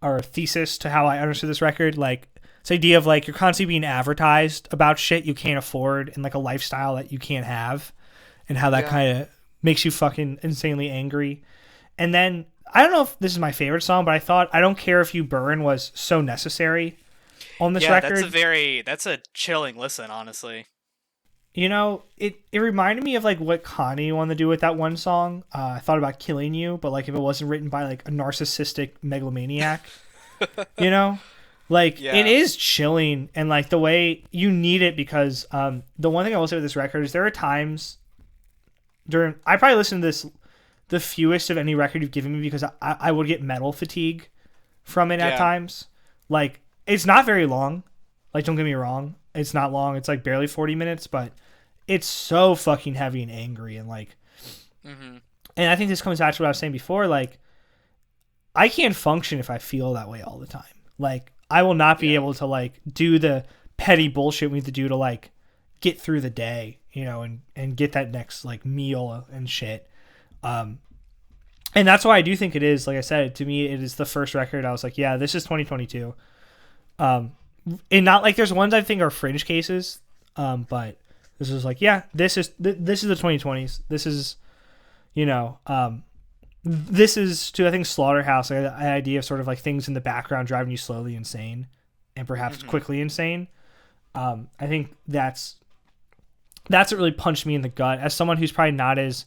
[SPEAKER 1] or thesis to how I understood this record, like this idea of like you're constantly being advertised about shit you can't afford and like a lifestyle that you can't have, and how that kind of makes you fucking insanely angry. And then I don't know if this is my favorite song, but I thought I Don't Care If You Burn was so necessary on this record.
[SPEAKER 2] That's a chilling listen, honestly.
[SPEAKER 1] It reminded me of like what Kanye wanted to do with that one song. I thought about Killing You, but like if it wasn't written by like a narcissistic megalomaniac, Like it is chilling, and like the way you need it, because the one thing I will say with this record is there are times I probably listen to this the fewest of any record you've given me, because I would get metal fatigue from it at times. Like it's not very long, like don't get me wrong, it's not long, it's like barely 40 minutes, but it's so fucking heavy and angry, and like and I think this comes back to what I was saying before, like I can't function if I feel that way all the time. Like I will not be able to like do the petty bullshit we need to do to like get through the day, and get that next like meal and shit. And that's why I do think it is, like I said, to me, it is the first record I was like, yeah, this is 2022. And not like there's ones I think are fringe cases. But this is like, yeah, this is the 2020s. This is, this is to, I think, Slaughterhouse, like, the idea of sort of like things in the background driving you slowly insane and perhaps quickly insane. I think that's what really punched me in the gut as someone who's probably not as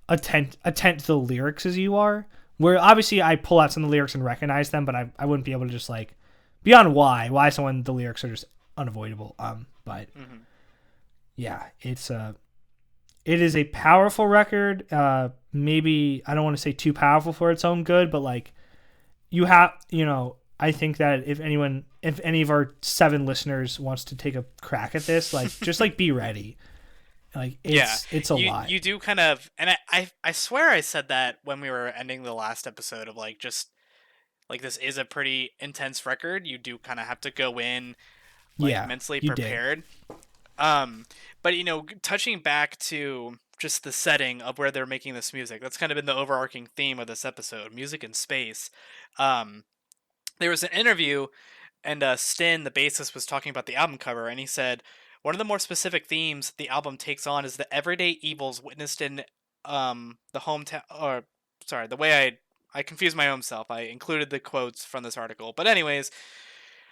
[SPEAKER 1] attent to the lyrics as you are, where obviously I pull out some of the lyrics and recognize them, but I wouldn't be able to just like beyond why the lyrics are just unavoidable. But yeah, it is a powerful record. Maybe I don't want to say too powerful for its own good, but like I think that if any of our 7 listeners wants to take a crack at this, like just like be ready. Like it's a lot.
[SPEAKER 2] You do kind of, and I swear I said that when we were ending the last episode of like just like this is a pretty intense record. You do kind of have to go in mentally prepared. But touching back to just the setting of where they're making this music, that's kind of been the overarching theme of this episode, music in space. There was an interview, and Stin, the bassist, was talking about the album cover, and he said one of the more specific themes the album takes on is the everyday evils witnessed in the hometown. Or sorry, the way I confused my own self. I included the quotes from this article, but anyways.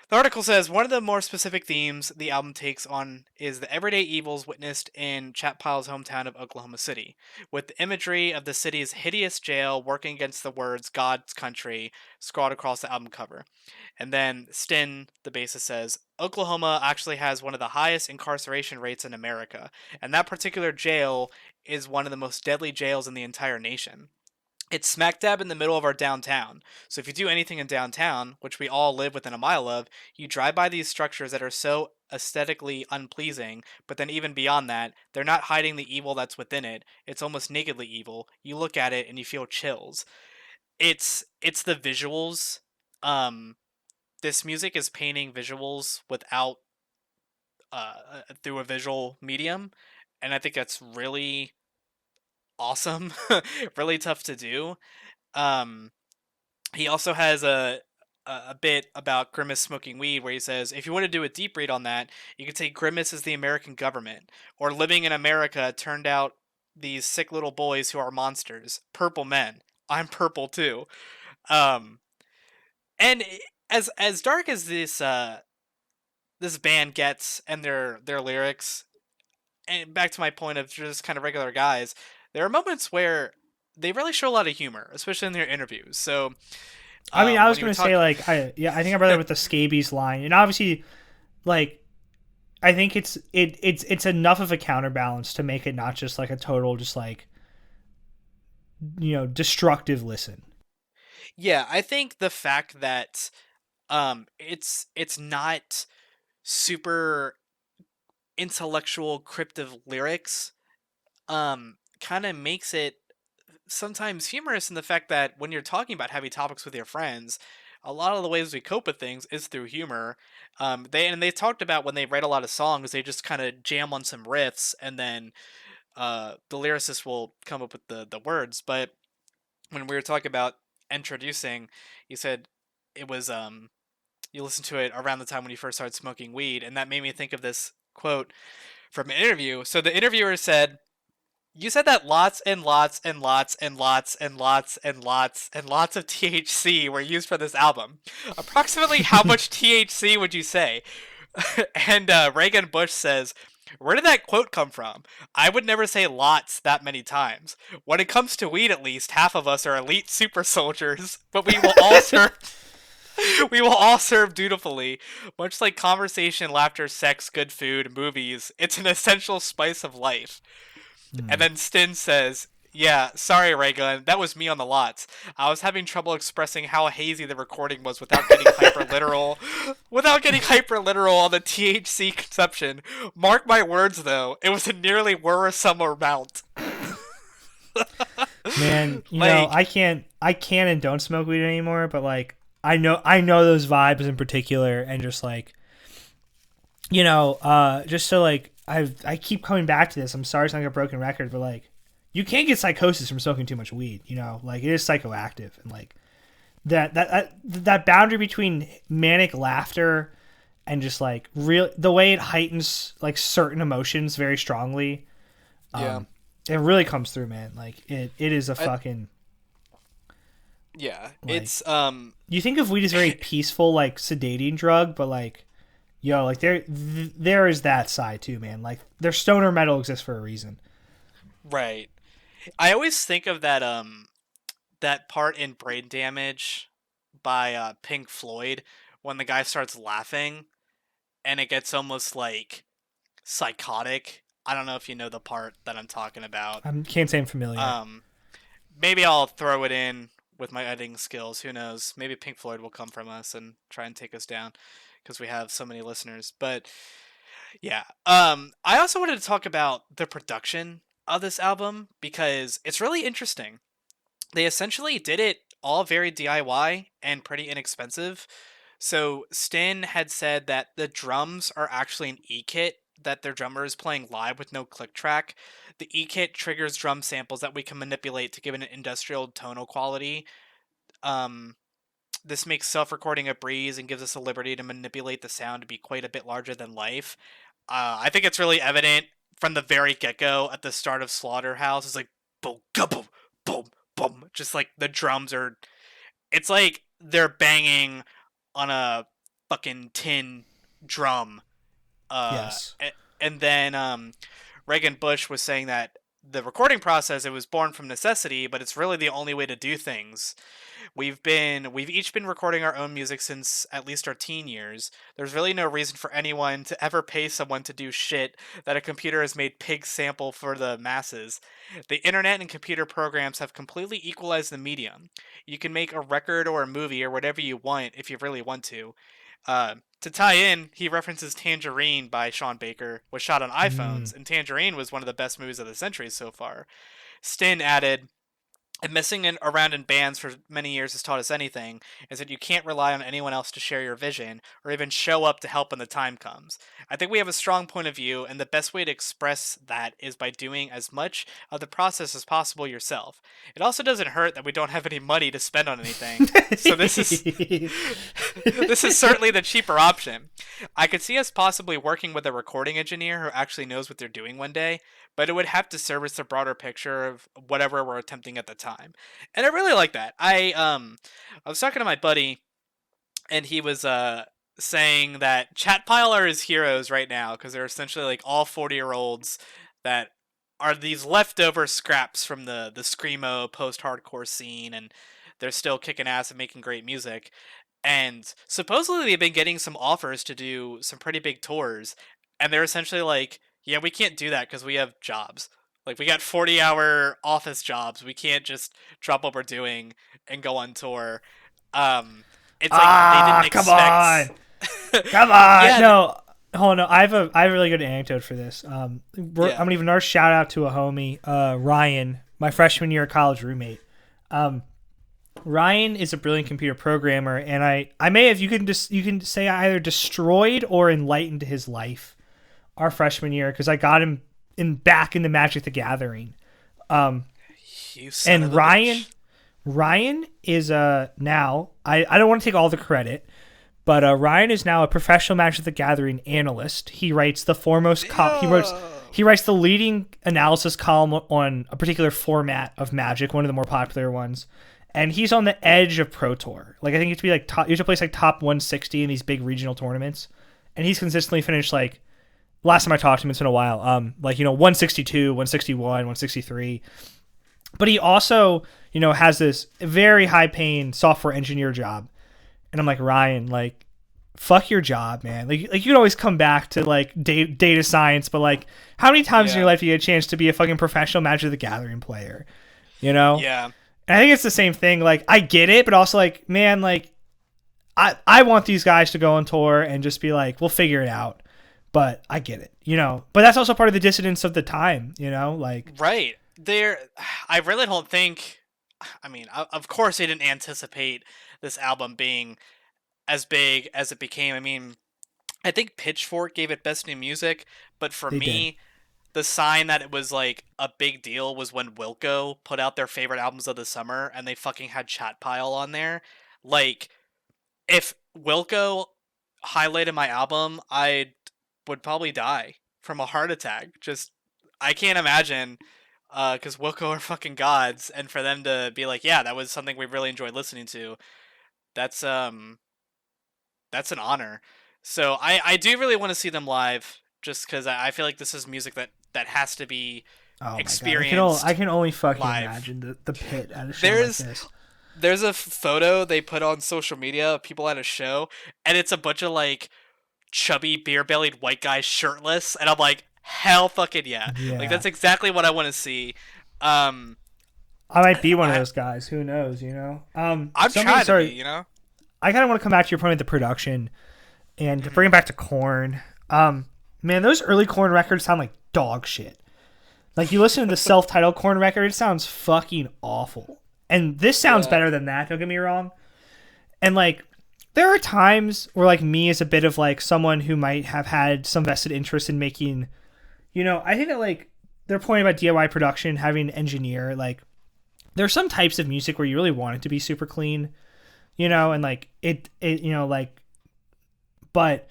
[SPEAKER 2] The article says one of the more specific themes the album takes on is the everyday evils witnessed in Chat Pyle's hometown of Oklahoma City, with the imagery of the city's hideous jail working against the words God's country scrawled across the album cover. And then Stin, the bassist, says Oklahoma actually has one of the highest incarceration rates in America, and that particular jail is one of the most deadly jails in the entire nation. It's smack dab in the middle of our downtown. So if you do anything in downtown, which we all live within a mile of, you drive by these structures that are so aesthetically unpleasing, but then even beyond that, they're not hiding the evil that's within it. It's almost nakedly evil. You look at it and you feel chills. It's the visuals. Um this music is painting visuals without through a visual medium, and I think that's really awesome. Really tough to do. Um he also has a bit about Grimace smoking weed where he says, if you want to do a deep read on that, you could say Grimace is the American government, or living in America turned out these sick little boys who are monsters, purple men. I'm purple too. Um, and as dark as this band gets and their lyrics, and back to my point of just kind of regular guys, there are moments where they really show a lot of humor, especially in their interviews. So
[SPEAKER 1] I mean, I was
[SPEAKER 2] when you were
[SPEAKER 1] gonna say
[SPEAKER 2] talking,
[SPEAKER 1] like I think I brought that with the scabies line, and obviously like I think it's enough of a counterbalance to make it not just like a total just like destructive listen.
[SPEAKER 2] yeah, I think the fact that it's not super intellectual cryptic lyrics kind of makes it sometimes humorous in the fact that when you're talking about heavy topics with your friends, a lot of the ways we cope with things is through humor. They talked about when they write a lot of songs, they just kind of jam on some riffs, and then the lyricist will come up with the words. But when we were talking about introducing, you said it was you listened to it around the time when you first started smoking weed, and that made me think of this quote from an interview. So the interviewer said, you said that lots and lots and lots and lots and lots and lots and lots of THC were used for this album. Approximately how much THC would you say? And Reagan Bush says, where did that quote come from? I would never say lots that many times. When it comes to weed, at least, half of us are elite super soldiers, but we will all serve. We will all serve dutifully. Much like conversation, laughter, sex, good food, movies, it's an essential spice of life. And then Stin says, yeah, sorry, Raygun, that was me on the lots. I was having trouble expressing how hazy the recording was without getting hyper literal. Without getting hyper literal on the THC consumption. Mark my words, though, it was a nearly worrisome amount.
[SPEAKER 1] Man,
[SPEAKER 2] Like,
[SPEAKER 1] I can and don't smoke weed anymore, but like I know those vibes in particular, and just like just so like I keep coming back to this. I'm sorry it's like a broken record, but like you can't get psychosis from smoking too much weed. Like it is psychoactive, and like that boundary between manic laughter and just like real the way it heightens like certain emotions very strongly.
[SPEAKER 2] yeah.
[SPEAKER 1] It really comes through, man. Like it is a
[SPEAKER 2] I,
[SPEAKER 1] fucking
[SPEAKER 2] yeah.
[SPEAKER 1] like
[SPEAKER 2] It's,
[SPEAKER 1] you think of weed as very peaceful, like sedating drug, but like like there is that side too, man. Like their stoner metal exists for a reason.
[SPEAKER 2] right. I always think of that part in Brain Damage by Pink Floyd when the guy starts laughing and it gets almost like psychotic. I don't know if you know the part that I'm talking about.
[SPEAKER 1] I can't say I'm familiar.
[SPEAKER 2] Um, Maybe I'll throw it in with my editing skills. Who knows? Maybe Pink Floyd will come from us and try and take us down because we have so many listeners. But yeah, I also wanted to talk about the production of this album because it's really interesting. They essentially did it all very DIY and pretty inexpensive. So Stin had said that the drums are actually an E-kit that their drummer is playing live with no click track. The E-kit triggers drum samples that we can manipulate to give it an industrial tonal quality. Um, this makes self-recording a breeze and gives us a liberty to manipulate the sound to be quite a bit larger than life. I think it's really evident from the very get-go at the start of Slaughterhouse. It's like boom, boom, boom, boom. Just like the drums are. It's like they're banging on a fucking tin drum. Uh,
[SPEAKER 1] Yes.
[SPEAKER 2] and then Reagan Bush was saying that the recording process, it was born from necessity, but it's really the only way to do things. We've each been recording our own music since at least our teen years. There's really no reason for anyone to ever pay someone to do shit that a computer has made pig sample for the masses. The internet and computer programs have completely equalized the medium. You can make a record or a movie or whatever you want if you really want to. To tie in, he references Tangerine by Sean Baker, was shot on iPhones, and Tangerine was one of the best movies of the century so far. Stin added, and messing around in bands for many years has taught us anything, is that you can't rely on anyone else to share your vision, or even show up to help when the time comes. I think we have a strong point of view, and the best way to express that is by doing as much of the process as possible yourself. It also doesn't hurt that we don't have any money to spend on anything, so this is this is certainly the cheaper option. I could see us possibly working with a recording engineer who actually knows what they're doing one day, but it would have to service the broader picture of whatever we're attempting at the time. And I really like that. I was talking to my buddy, and he was saying that Chatpile are his heroes right now because they're essentially like all 40-year-olds that are these leftover scraps from the screamo post-hardcore scene, and they're still kicking ass and making great music. And supposedly they've been getting some offers to do some pretty big tours, and they're essentially like, yeah, we can't do that because we have jobs. Like, we got 40-hour office jobs. We can't just drop what we're doing and go on tour. It's like they didn't expect.
[SPEAKER 1] Come on.
[SPEAKER 2] Yeah,
[SPEAKER 1] No, hold on. I have a really good anecdote for this. I'm gonna give another shout out to a homie, Ryan, my freshman year college roommate. Ryan is a brilliant computer programmer, and I may have, you can say I either destroyed or enlightened his life our freshman year, because I got him back into Magic the Gathering. And Ryan is now, I don't want to take all the credit, but Ryan is now a professional Magic the Gathering analyst. He writes the foremost he writes the leading analysis column on a particular format of Magic, one of the more popular ones. And he's on the edge of Pro Tour. Like, I think you have to be like top, you have to place like top 160 in these big regional tournaments. And he's consistently finished, like, last time I talked to him, it's been a while, 162, 161, 163. But he also, has this very high-paying software engineer job. And I'm like, Ryan, like, fuck your job, man. Like you can always come back to, like, data science, but, like, how many times in your life do you get a chance to be a fucking professional Magic the Gathering player?
[SPEAKER 2] Yeah.
[SPEAKER 1] And I think it's the same thing. Like, I get it, but also, like, man, like, I want these guys to go on tour and just be like, we'll figure it out. But I get it, But that's also part of the dissonance of the time, like.
[SPEAKER 2] Right. I really don't think, I mean, of course they didn't anticipate this album being as big as it became. I mean, I think Pitchfork gave it Best New Music, but for me, the sign that it was, like, a big deal was when Wilco put out their favorite albums of the summer, and they fucking had Chatpile on there. Like, if Wilco highlighted my album, I would probably die from a heart attack. I can't imagine, because Wilco are fucking gods, and for them to be like, yeah, that was something we really enjoyed listening to, that's an honor. So I do really want to see them live, just because I feel like this is music that has to be experienced.
[SPEAKER 1] I can only fucking
[SPEAKER 2] live.
[SPEAKER 1] imagine the pit at a show like this.
[SPEAKER 2] There's a photo they put on social media of people at a show, and it's a bunch of, like, chubby, beer-bellied white guys shirtless, and I'm like, hell fucking yeah. Like, that's exactly what I want to see.
[SPEAKER 1] I might be one of those guys. Who knows,
[SPEAKER 2] I'm trying to be,
[SPEAKER 1] I kind of want to come back to your point with the production and to bring it back to Korn. Man, those early Korn records sound like dog shit. Like, you listen to the self-titled Korn record, it sounds fucking awful. And this sounds better than that, don't get me wrong. And, like, there are times where, like, me as a bit of, like, someone who might have had some vested interest in making, I think that, like, their point about DIY production, having an engineer, like, there are some types of music where you really want it to be super clean, and, like, but,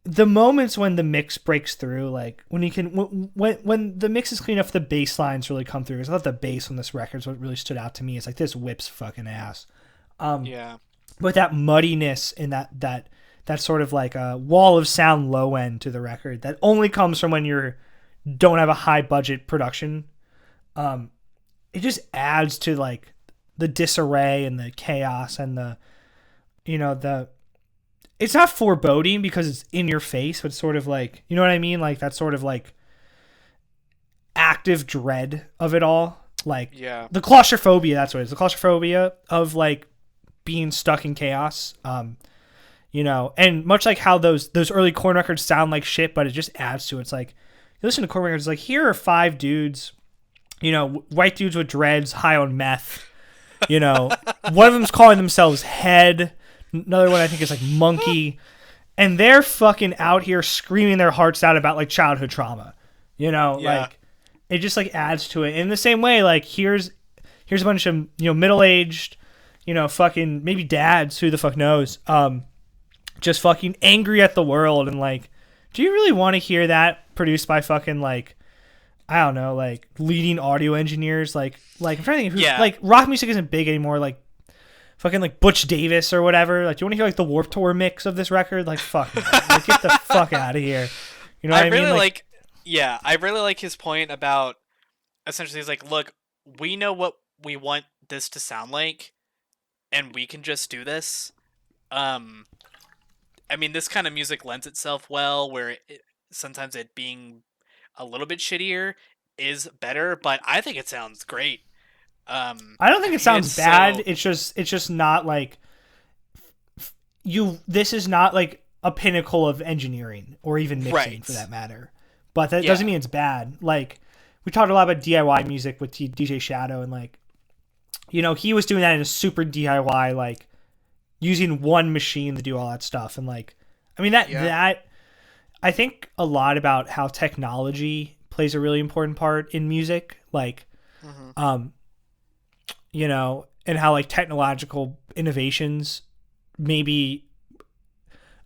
[SPEAKER 1] the moments when the mix breaks through, like, when you can, when the mix is clean enough, the bass lines really come through. Because I thought the bass on this record is what really stood out to me. It's like, this whips fucking ass. But that muddiness and that sort of, like, a wall of sound low end to the record that only comes from when you're don't have a high budget production, it just adds to like the disarray and the chaos and the, it's not foreboding because it's in your face, but it's sort of like, you know what I mean? Like that sort of like active dread of it all. Like the claustrophobia, that's what it is. The claustrophobia of like being stuck in chaos. And much like how those early Korn records sound like shit, but it just adds to it. It's like, you listen to Korn records, like here are 5 dudes, white dudes with dreads, high on meth. One of them's calling themselves Head. Another one I think is like Monkey. And they're fucking out here screaming their hearts out about like childhood trauma. Like it just like adds to it. In the same way, like here's a bunch of, middle-aged, fucking maybe dads, who the fuck knows, just fucking angry at the world. And like, do you really want to hear that produced by fucking like, I don't know, like leading audio engineers? Like I'm trying to think like rock music isn't big anymore. Like fucking like Butch Davis or whatever. Like, do you want to hear like the Warped Tour mix of this record? Like, fuck, man. Like, get the fuck out of here. You know what I mean?
[SPEAKER 2] I really like his point about essentially he's like, look, we know what we want this to sound like, and we can just do this. I mean, this kind of music lends itself well, where sometimes it being a little bit shittier is better, but I think it sounds great.
[SPEAKER 1] I don't think it sounds bad. It's just not like this is not like a pinnacle of engineering or even mixing for that matter. But that doesn't mean it's bad. Like we talked a lot about DIY music with DJ Shadow, and like, he was doing that in a super DIY, like using one machine to do all that stuff. And like, I mean that I think a lot about how technology plays a really important part in music. Like, and how like technological innovations maybe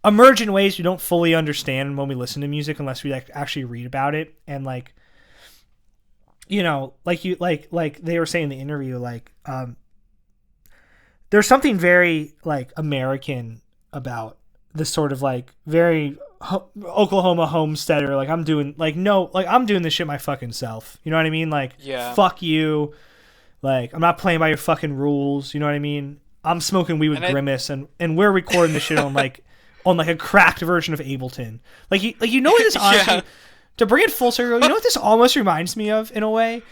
[SPEAKER 1] emerge in ways we don't fully understand when we listen to music unless we like actually read about it. And like, like they were saying in the interview, like, there's something very like American about this sort of like very Oklahoma homesteader. Like I'm doing this shit my fucking self. You know what I mean? Like, fuck you. Like, I'm not playing by your fucking rules. You know what I mean? I'm smoking weed with Grimace, and we're recording this shit on like a cracked version of Ableton. Like you know what this honestly, to bring it full circle, you know what this almost reminds me of in a way?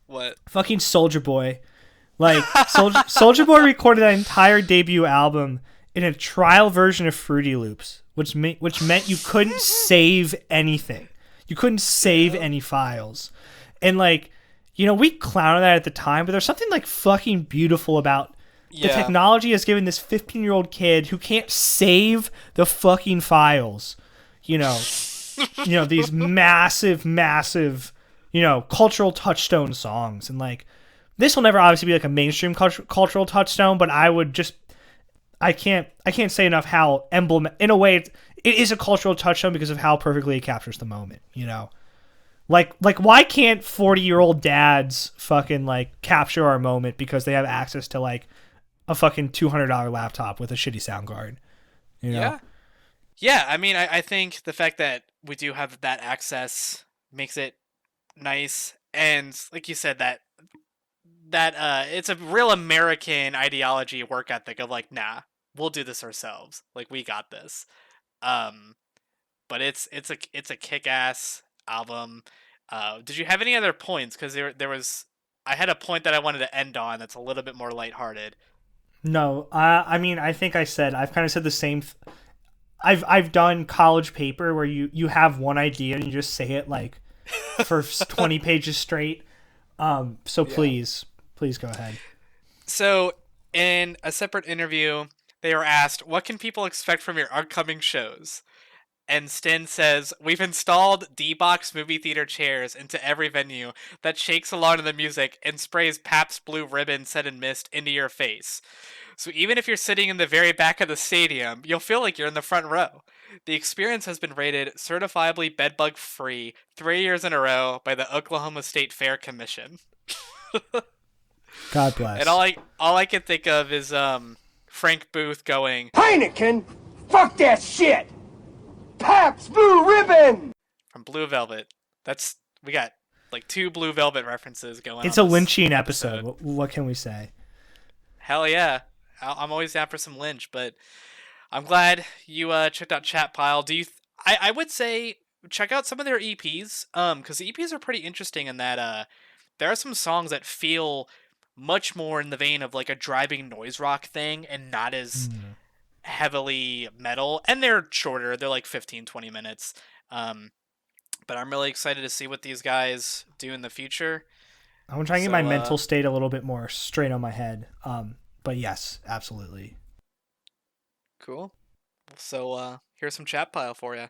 [SPEAKER 2] What?
[SPEAKER 1] Fucking Soulja Boy. Like Soulja Boy recorded that entire debut album in a trial version of Fruity Loops, which meant you couldn't save anything. You couldn't save any files. And like, we clowned that at the time, but there's something like fucking beautiful about the technology has given this 15-year-old kid who can't save the fucking files, these massive, cultural touchstone songs. And like, this will never obviously be like a mainstream cultural touchstone, but I can't say enough how in a way it is a cultural touchstone because of how perfectly it captures the moment, Like why can't 40-year-old dads fucking like capture our moment because they have access to like a fucking $200 laptop with a shitty sound card,
[SPEAKER 2] Yeah. I mean, I think the fact that we do have that access makes it nice, and like you said, that it's a real American ideology, work ethic of like, nah, we'll do this ourselves. Like, we got this. But it's a kick-ass album. Did you have any other points? Because I had a point that I wanted to end on that's a little bit more lighthearted.
[SPEAKER 1] No, I mean, I think I've kind of said the same. I've done college paper where you have one idea and you just say it like for 20 pages straight. So please go ahead.
[SPEAKER 2] So in a separate interview, they were asked, what can people expect from your upcoming shows? And Stin says, we've installed D-Box movie theater chairs into every venue that shakes along to the music and sprays Pabst Blue Ribbon set in mist into your face. So even if you're sitting in the very back of the stadium, you'll feel like you're in the front row. The experience has been rated certifiably bedbug free 3 years in a row by the Oklahoma State Fair Commission.
[SPEAKER 1] God bless.
[SPEAKER 2] And all I can think of is Frank Booth going,
[SPEAKER 4] Heineken, fuck that shit. Pabst Blue Ribbon!
[SPEAKER 2] From Blue Velvet. That's We got like 2 Blue Velvet references going.
[SPEAKER 1] It's
[SPEAKER 2] on
[SPEAKER 1] a
[SPEAKER 2] this
[SPEAKER 1] Lynchian episode. What can we say?
[SPEAKER 2] Hell yeah, I'm always down for some Lynch, but I'm glad you checked out Chat Pile. Do you? I would say check out some of their EPs, because the EPs are pretty interesting in that there are some songs that feel much more in the vein of like a driving noise rock thing and not as heavily metal, and they're shorter. They're like 15-20 minutes. But I'm really excited to see what these guys do in the future.
[SPEAKER 1] I'm trying to get my mental state a little bit more straight on my head. But yes, absolutely.
[SPEAKER 2] Cool. So here's some Chat Pile for you.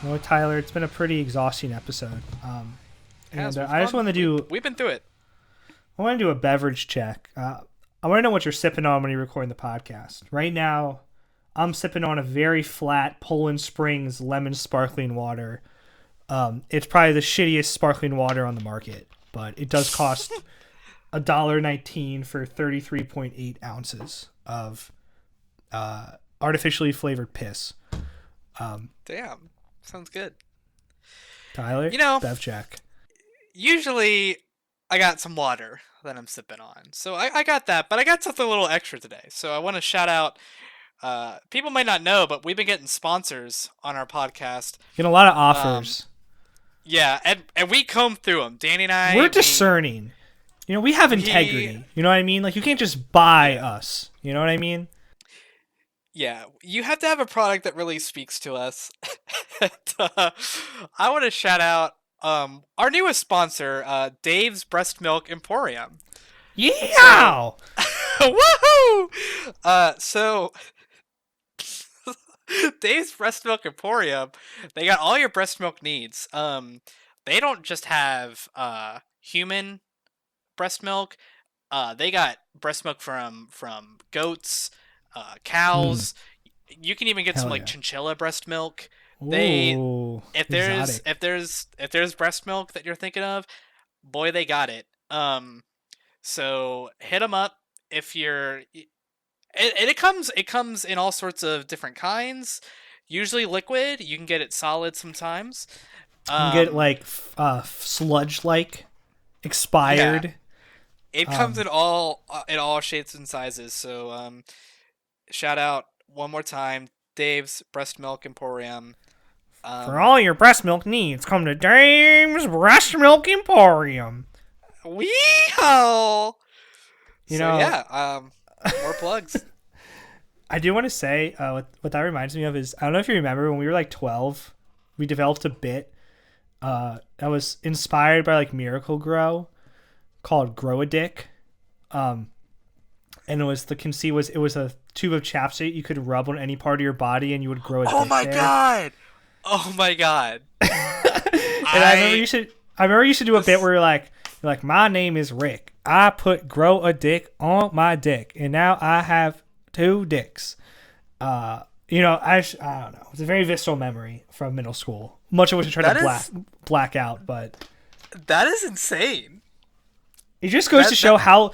[SPEAKER 1] No, Tyler, it's been a pretty exhausting episode. And I just want to do.
[SPEAKER 2] We've been through it.
[SPEAKER 1] I want to do a beverage check. I want to know what you're sipping on when you're recording the podcast. Right now, I'm sipping on a very flat Poland Springs lemon sparkling water. It's probably the shittiest sparkling water on the market, but it does cost $1.19 for 33.8 ounces of artificially flavored piss.
[SPEAKER 2] Damn, sounds good.
[SPEAKER 1] Tyler, bev check.
[SPEAKER 2] Usually I got some water that I'm sipping on, so I got that, but I got something a little extra today. So I want to shout out. People might not know, but we've been getting sponsors on our podcast.
[SPEAKER 1] Getting a lot of offers.
[SPEAKER 2] Yeah, and we comb through them. Danny and I.
[SPEAKER 1] We're discerning. We have integrity. You know what I mean? Like, you can't just buy us. You know what I mean?
[SPEAKER 2] Yeah, you have to have a product that really speaks to us. And, I want to shout out our newest sponsor, Dave's Breast Milk Emporium.
[SPEAKER 1] Yeah!
[SPEAKER 2] Woohoo! So Dave's Breast Milk Emporium, they got all your breast milk needs. They don't just have human breast milk. They got breast milk from cows, You can even get some chinchilla breast milk. If there's breast milk that you're thinking of, boy, they got it. So hit them up if you're. It comes in all sorts of different kinds. Usually liquid. You can get it solid sometimes.
[SPEAKER 1] You can get like sludge like expired.
[SPEAKER 2] Yeah. It comes in all shapes and sizes. So shout out one more time, Dave's Breast Milk Emporium.
[SPEAKER 1] For all your breast milk needs, come to Dave's Breast Milk Emporium.
[SPEAKER 2] Weehaw! More plugs.
[SPEAKER 1] I do want to say, what that reminds me of is, I don't know if you remember, when we were like 12, we developed a bit that was inspired by like Miracle Grow called Grow a Dick. And it was the conceit was it was a tube of chapstick you could rub on any part of your body and you would grow a dick.
[SPEAKER 2] Oh my god! Oh my god!
[SPEAKER 1] And I remember you should do a bit where you're like, my name is Rick. I put grow a dick on my dick, and now I have 2 dicks. I don't know. It's a very visceral memory from middle school. Much of which I try to black out, but
[SPEAKER 2] that is insane.
[SPEAKER 1] It just goes to show how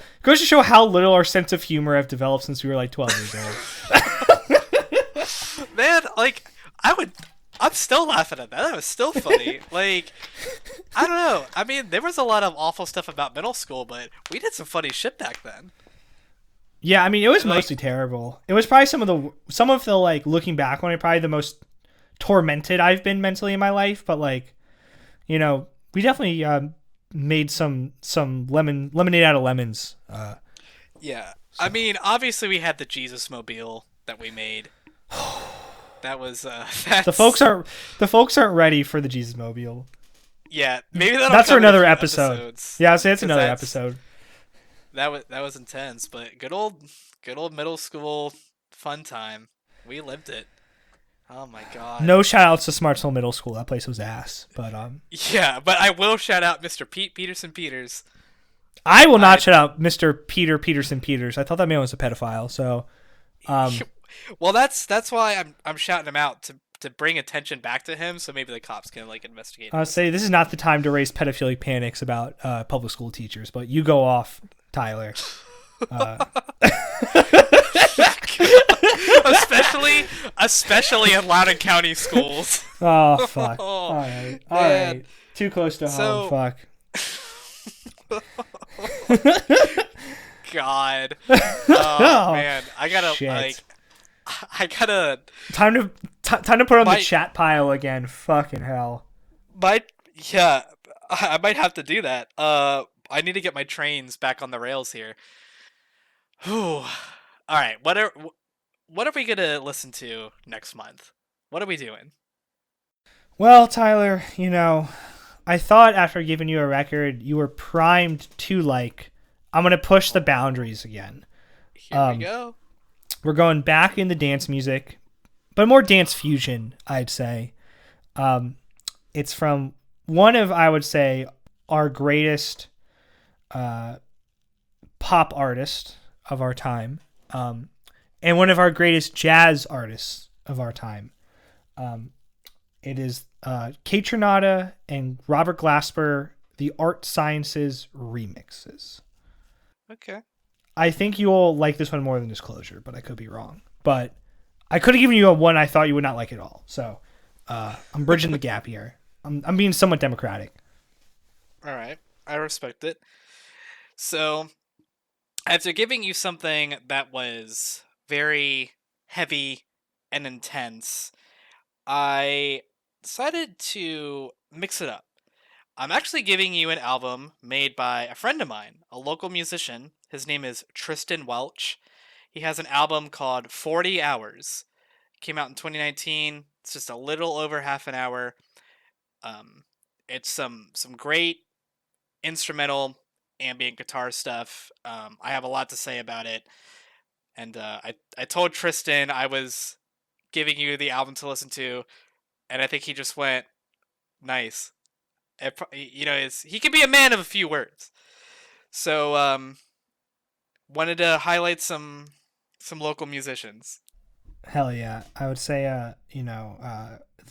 [SPEAKER 1] little our sense of humor have developed since we were like 12 years
[SPEAKER 2] old. Man, like I'm still laughing at that. That was still funny. Like, I don't know. I mean, there was a lot of awful stuff about middle school, but we did some funny shit back then.
[SPEAKER 1] Yeah, I mean, it was mostly terrible. It was probably some of the like looking back on it, probably the most tormented I've been mentally in my life. But like, we definitely made some lemonade out of lemons.
[SPEAKER 2] Yeah, so. I mean, obviously we had the Jesus Mobile that we made. That was
[SPEAKER 1] the folks aren't ready for the Jesus Mobile.
[SPEAKER 2] Yeah, maybe
[SPEAKER 1] that's for another episode. Episodes, yeah, I'll say it's another episode.
[SPEAKER 2] That was intense, but good old middle school fun time. We lived it. Oh my god.
[SPEAKER 1] No shout outs to Smartsville Middle School. That place was ass. But
[SPEAKER 2] yeah, but I will shout out Mr. Pete Peterson Peters.
[SPEAKER 1] I will not shout out Mr. Peter Peterson Peters. I thought that man was a pedophile. So,
[SPEAKER 2] well, that's why I'm shouting him out to bring attention back to him, so maybe the cops can like investigate.
[SPEAKER 1] I'll say this is not the time to raise pedophilic panics about public school teachers, but you go off, Tyler.
[SPEAKER 2] especially in Loudoun County schools.
[SPEAKER 1] Oh fuck! All right. Too close to home. Fuck.
[SPEAKER 2] God. Oh man, I gotta
[SPEAKER 1] time to put on the chat pile again. Fucking hell.
[SPEAKER 2] I might have to do that. I need to get my trains back on the rails here. Whew. All right, what are we gonna listen to next month? What are we doing?
[SPEAKER 1] Well, Tyler, I thought after giving you a record, you were primed to I'm gonna push the boundaries again.
[SPEAKER 2] Here we go.
[SPEAKER 1] We're going back in the dance music, but more dance fusion, I'd say. It's from one of, I would say, our greatest pop artists of our time, and one of our greatest jazz artists of our time. It is Kate Trinata and Robert Glasper, the Art Sciences remixes.
[SPEAKER 2] Okay.
[SPEAKER 1] I think you'll like this one more than Disclosure, but I could be wrong. But I could have given you a one I thought you would not like at all. So I'm bridging the gap here. I'm being somewhat democratic.
[SPEAKER 2] All right. I respect it. So after giving you something that was very heavy and intense, I decided to mix it up. I'm actually giving you an album made by a friend of mine, a local musician. His name is Tristan Welch. He has an album called 40 Hours. It came out in 2019. It's just a little over half an hour. It's some great instrumental ambient guitar stuff. I have a lot to say about it. And I told Tristan I was giving you the album to listen to, and I think he just went, nice. He can be a man of a few words. So wanted to highlight some local musicians.
[SPEAKER 1] Hell yeah. I would say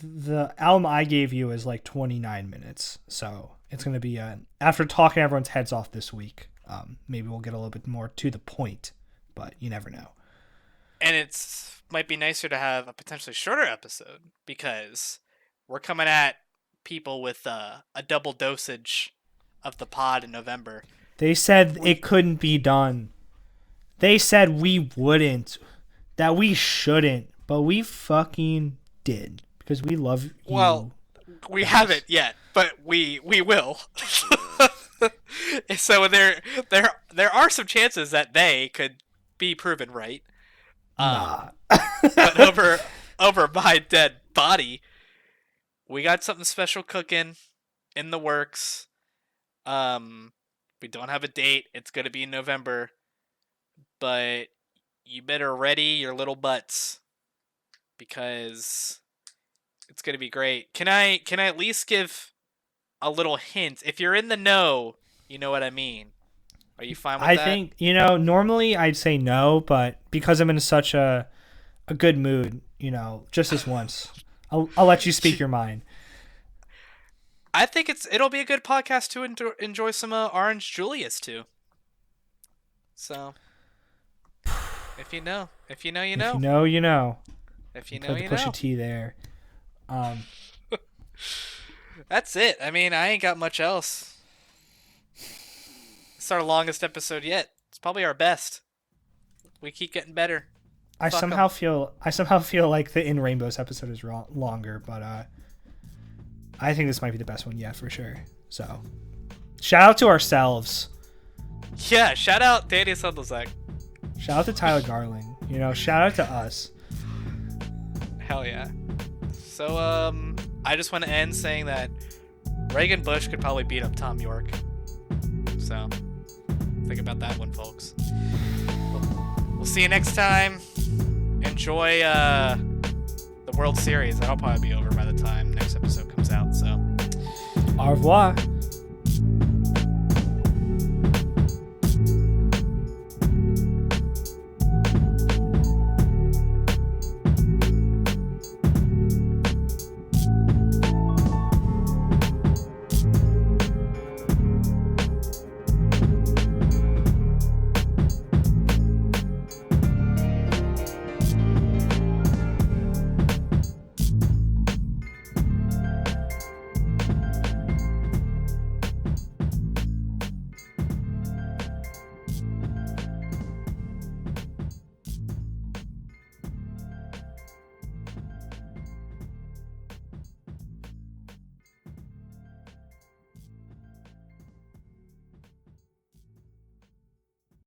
[SPEAKER 1] the album I gave you is 29 minutes. So it's going to be after talking everyone's heads off this week, maybe we'll get a little bit more to the point, but you never know.
[SPEAKER 2] And it's might be nicer to have a potentially shorter episode because we're coming at people with a double dosage of the pod in November.
[SPEAKER 1] They said it couldn't be done. They said we wouldn't, that we shouldn't, but we fucking did because we love you.
[SPEAKER 2] Well, we haven't yet, but we will. So there are some chances that they could be proven right.
[SPEAKER 1] Nah.
[SPEAKER 2] But over my dead body, we got something special cooking in the works. We don't have a date. It's going to be in November. But you better ready your little butts because it's going to be great. Can I at least give a little hint? If you're in the know, you know what I mean. Are you fine with that?
[SPEAKER 1] I think, normally I'd say no, but because I'm in such a good mood, just this once, I'll let you speak your mind.
[SPEAKER 2] I think it'll be a good podcast to enjoy some Orange Julius too. So, if you know, you know.
[SPEAKER 1] If you know, you know.
[SPEAKER 2] If you know, you know.
[SPEAKER 1] Push a T there.
[SPEAKER 2] That's it. I mean, I ain't got much else. It's our longest episode yet. It's probably our best. We keep getting better.
[SPEAKER 1] I somehow feel like the In Rainbows episode is longer, but I think this might be the best one yet for sure. So, shout out to ourselves.
[SPEAKER 2] Yeah, shout out Danny Sundlesek.
[SPEAKER 1] Shout out to Tyler Garling. You know, shout out to us.
[SPEAKER 2] Hell yeah. So, I just want to end saying that Reagan Bush could probably beat up Tom York. So, think about that one, folks. We'll see you next time. Enjoy the World Series. That'll probably be over by the time next episode comes out. So,
[SPEAKER 1] au revoir.